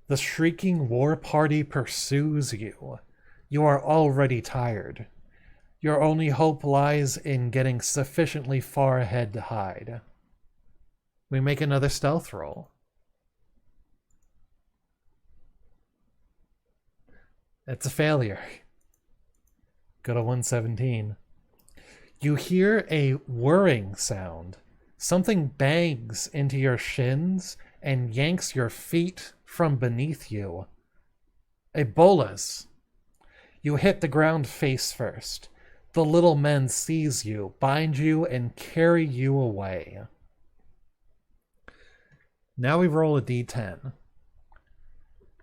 S1: The shrieking war party pursues you. You are already tired. Your only hope lies in getting sufficiently far ahead to hide. We make another stealth roll. It's a failure. Go to 117. You hear a whirring sound. Something bangs into your shins and yanks your feet from beneath you. A bolus. You hit the ground face first. The little men seize you, bind you, and carry you away. Now we roll a d10.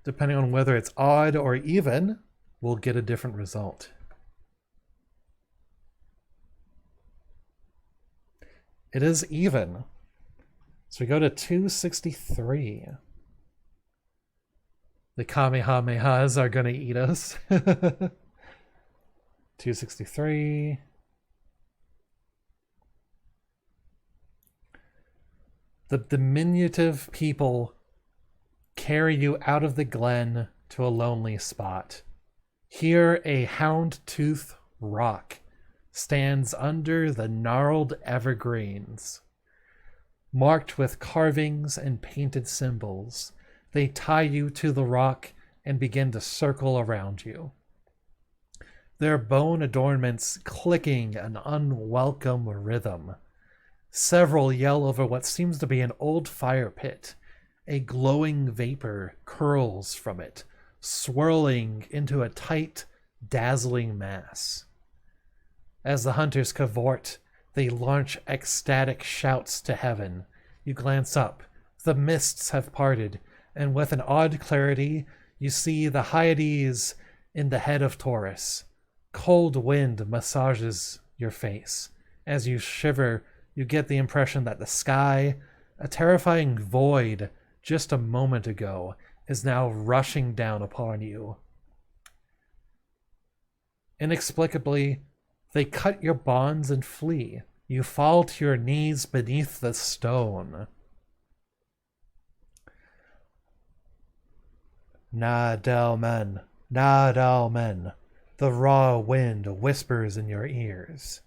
S1: depending on whether it's odd or even, we'll get a different result. It is even. So we go to 263. The Kamehamehas are going to eat us. 263. The diminutive people carry you out of the glen to a lonely spot. Here a hound-tooth rock stands under the gnarled evergreens. Marked with carvings and painted symbols, they tie you to the rock and begin to circle around you. Their bone adornments clicking an unwelcome rhythm. Several yell over what seems to be an old fire pit. A glowing vapor curls from it, swirling into a tight, dazzling mass. As the hunters cavort, they launch ecstatic shouts to heaven. You glance up. The mists have parted, and with an odd clarity, you see the Hyades in the head of Taurus. Cold wind massages your face. As you shiver, you get the impression that the sky, a terrifying void just a moment ago, is now rushing down upon you. Inexplicably, they cut your bonds and flee. You fall to your knees beneath the stone. Nadalmen, Nadalmen. The raw wind whispers in your ears.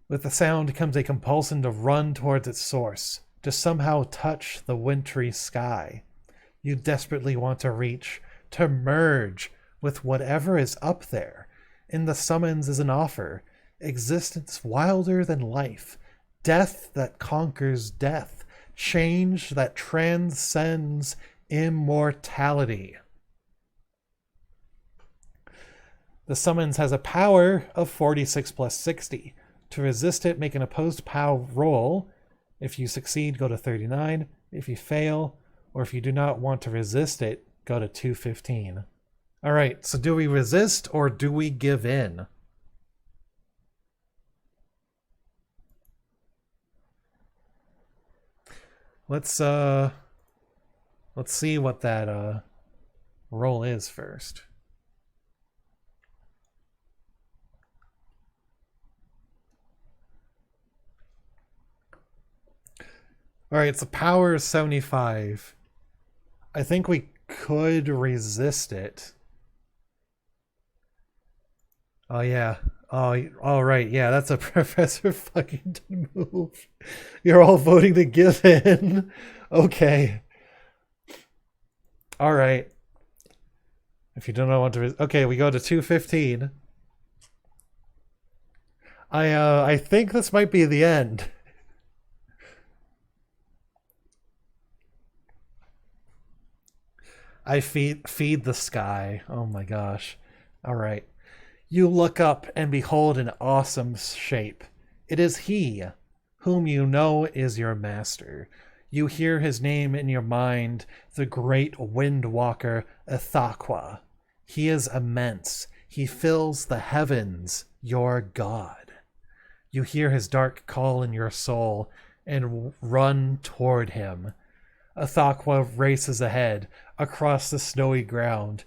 S1: With the sound comes a compulsion to run towards its source, to somehow touch the wintry sky. You desperately want to reach, to merge with whatever is up there. In the summons is an offer, existence wilder than life, death that conquers death, change that transcends immortality. The summons has a power of 46 plus 60. To resist it, make an opposed POW roll. If you succeed, go to 39. If you fail, or if you do not want to resist it, go to 215. All right, so do we resist or do we give in? Let's see what that roll is first. All right, it's a power of 75. I think we could resist it. Oh, yeah. Oh, all right. Yeah, that's a Professor Fuckington move. You're all voting to give in. Okay. All right. If you don't know what to... Okay, we go to 215. I think this might be the end. I feed the sky. Oh my gosh. All right. You look up and behold an awesome shape. It is he, whom you know is your master. You hear his name in your mind, the great windwalker Ithaqua. He is immense. He fills the heavens, your god. You hear his dark call in your soul and run toward him. Ithaqua races ahead across the snowy ground.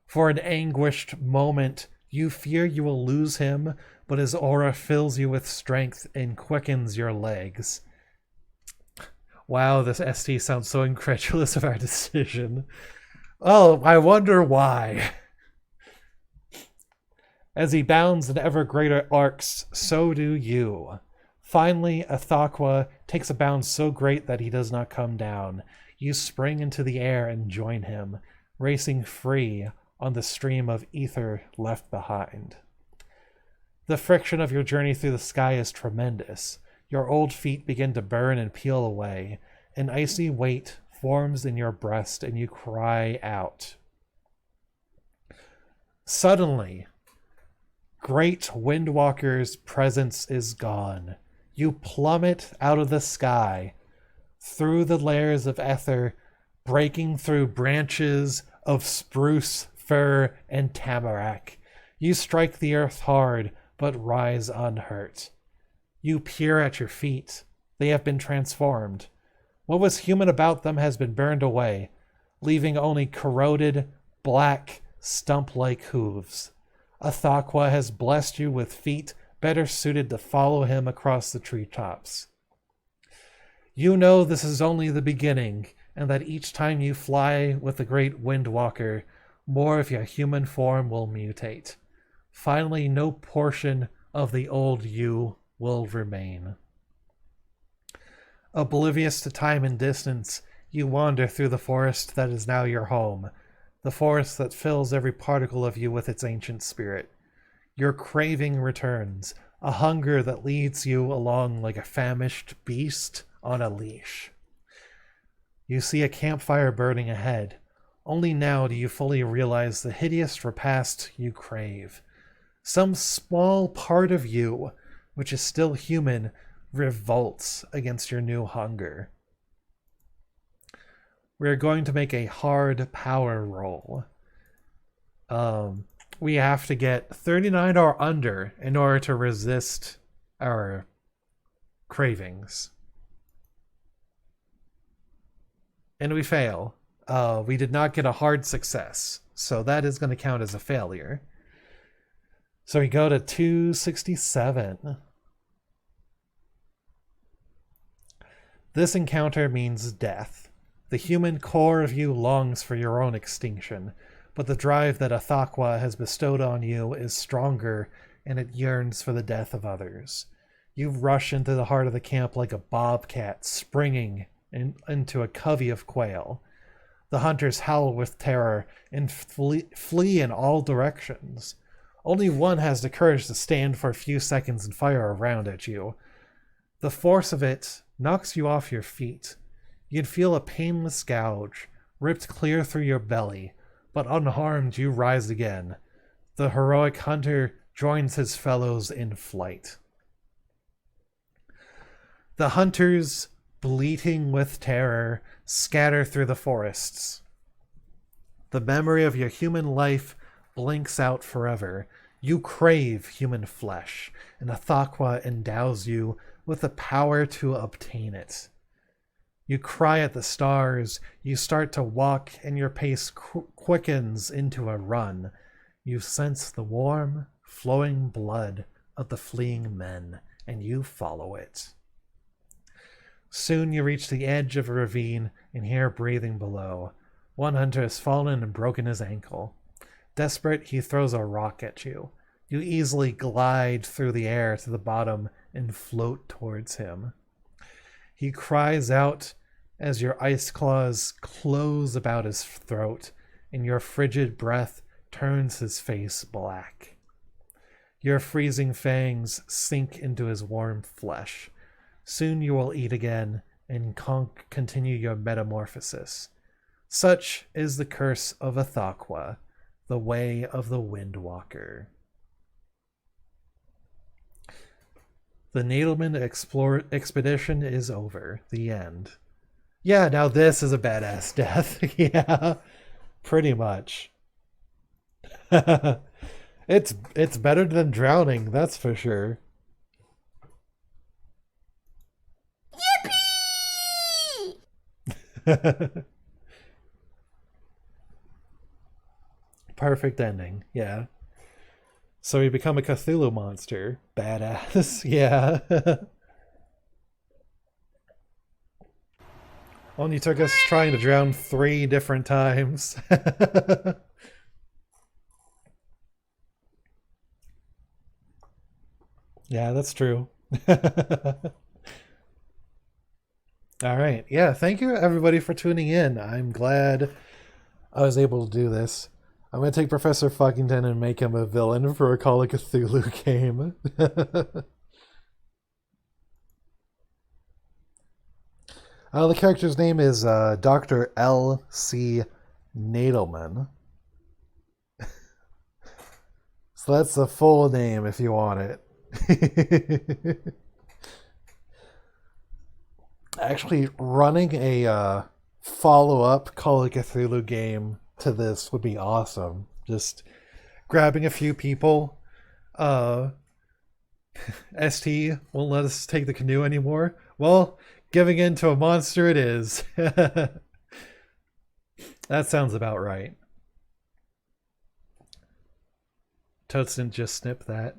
S1: For an anguished moment, you fear you will lose him, but his aura fills you with strength and quickens your legs. Wow, this ST sounds so incredulous of our decision. Oh, I wonder why. As he bounds in ever greater arcs, so do you. Finally, Ithaqua takes a bound so great that he does not come down. You spring into the air and join him, racing free on the stream of ether left behind. The friction of your journey through the sky is tremendous. Your old feet begin to burn and peel away. An icy weight forms in your breast and you cry out. Suddenly, great Windwalker's presence is gone. You plummet out of the sky, through the layers of ether, breaking through branches of spruce, fir, and tamarack. You strike the earth hard, but rise unhurt. You peer at your feet. They have been transformed. What was human about them has been burned away, leaving only corroded, black, stump-like hooves. Athakwa has blessed you with feet better suited to follow him across the treetops. You know this is only the beginning, and that each time you fly with the great Windwalker, more of your human form will mutate. Finally, no portion of the old you will remain. Oblivious to time and distance, you wander through the forest that is now your home, the forest that fills every particle of you with its ancient spirit. Your craving returns, a hunger that leads you along like a famished beast on a leash. You see a campfire burning ahead. Only now do you fully realize the hideous repast you crave. Some small part of you, which is still human, revolts against your new hunger. We're going to make a hard power roll. We have to get 39 or under in order to resist our cravings. And we fail. We did not get a hard success, so that is going to count as a failure. So we go to 267. This encounter means death. The human core of you longs for your own extinction, but the drive that Athakwa has bestowed on you is stronger, and it yearns for the death of others. You rush into the heart of the camp like a bobcat, springing into a covey of quail. The hunters howl with terror and flee in all directions. Only one has the courage to stand for a few seconds and fire a round at you. The force of it knocks you off your feet. You'd feel a painless gouge, ripped clear through your belly, but unharmed you rise again. The heroic hunter joins his fellows in flight. The hunters, bleating with terror, scatter through the forests. The memory of your human life blinks out forever. You crave human flesh, and Athakwa endows you with the power to obtain it. You cry at the stars, you start to walk, and your pace quickens into a run. You sense the warm, flowing blood of the fleeing men, and you follow it. Soon you reach the edge of a ravine and hear breathing below. One hunter has fallen and broken his ankle. Desperate, he throws a rock at you. You easily glide through the air to the bottom and float towards him. He cries out as your ice claws close about his throat, and your frigid breath turns his face black. Your freezing fangs sink into his warm flesh. Soon you will eat again and continue your metamorphosis. Such is the curse of Athakwa, the way of the Windwalker. The Nadelman expedition is over. The end. Yeah, now this is a badass death. Yeah, pretty much. It's better than drowning, that's for sure.
S2: Yippee!
S1: Perfect ending, yeah. So we become a Cthulhu monster. Badass, yeah. Only took us trying to drown 3 different times. Yeah, that's true. All right. Yeah, thank you everybody for tuning in. I'm glad I was able to do this. I'm going to take Professor Fuckington and make him a villain for a Call of Cthulhu game. The character's name is Dr. L.C. Nadelman. So that's the full name if you want it. Actually, running a follow-up Call of Cthulhu game to this would be awesome. Just grabbing a few people. ST won't let us take the canoe anymore. Well, giving in to a monster it is. That sounds about right. Totes didn't just snip that.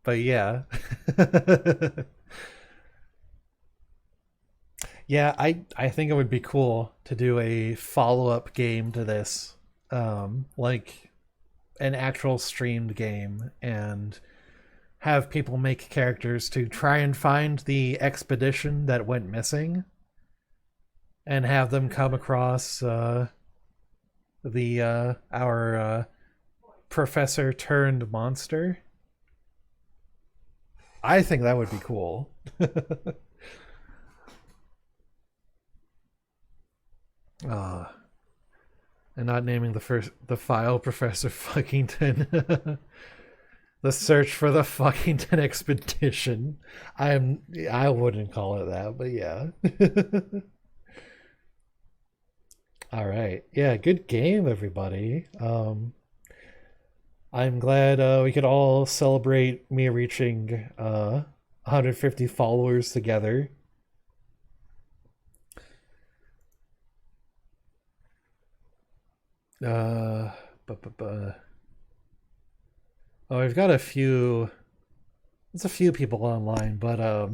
S1: But yeah. Yeah, I think it would be cool to do a follow-up game to this. Like an actual streamed game, and have people make characters to try and find the expedition that went missing, and have them come across our professor turned monster. I think that would be cool. And not naming the file Professor Fuckington. The search for the Fuckington expedition. I wouldn't call it that, but yeah. All right. Yeah, good game, everybody. I'm glad we could all celebrate me reaching 150 followers together. Oh, we've got a few. There's a few people online, but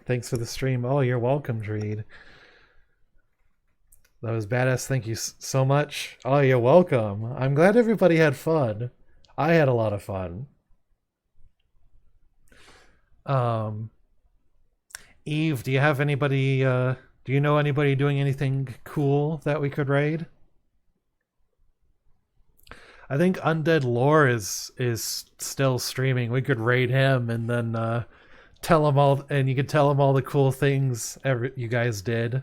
S1: thanks for the stream. Oh, you're welcome, Dreed. That was badass. Thank you so much. Oh, you're welcome. I'm glad everybody had fun. I had a lot of fun. Eve, do you have anybody? Do you know anybody doing anything cool that we could raid? I think Undead Lore is still streaming. We could raid him and then tell him all, and you could tell him all the cool things you guys did.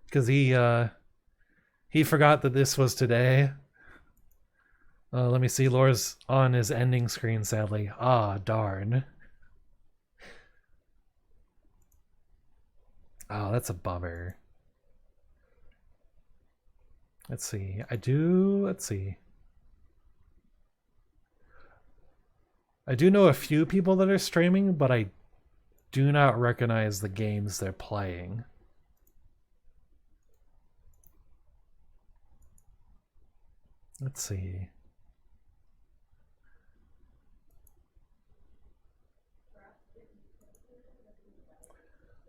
S1: Because he forgot that this was today. Let me see. Lore's on his ending screen, sadly. Ah, darn. Oh, that's a bummer. Let's see. Let's see. I do know a few people that are streaming, but I do not recognize the games they're playing. Let's see.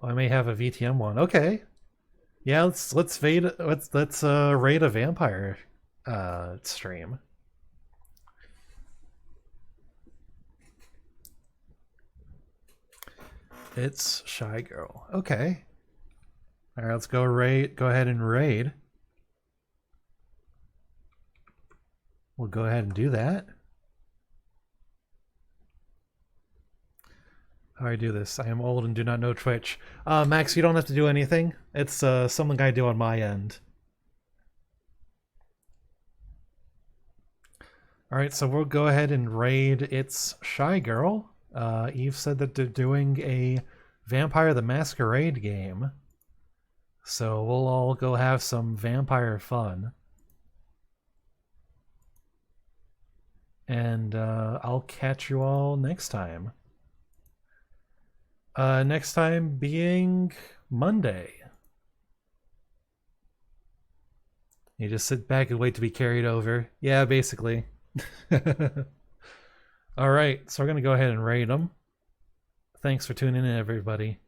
S1: Oh, I may have a VTM one. Okay. Yeah, let's raid a vampire stream. It's Shy Girl. Okay. All right, let's go ahead and raid. We'll go ahead and do that. How do I do this? I am old and do not know Twitch. Max, you don't have to do anything. It's something I do on my end. Alright, so we'll go ahead and raid It's Shy Girl. Eve said that they're doing a Vampire the Masquerade game. So we'll all go have some vampire fun. And I'll catch you all next time. Next time being Monday. You just sit back and wait to be carried over. Yeah, basically. Alright, so we're going to go ahead and raid them. Thanks for tuning in, everybody.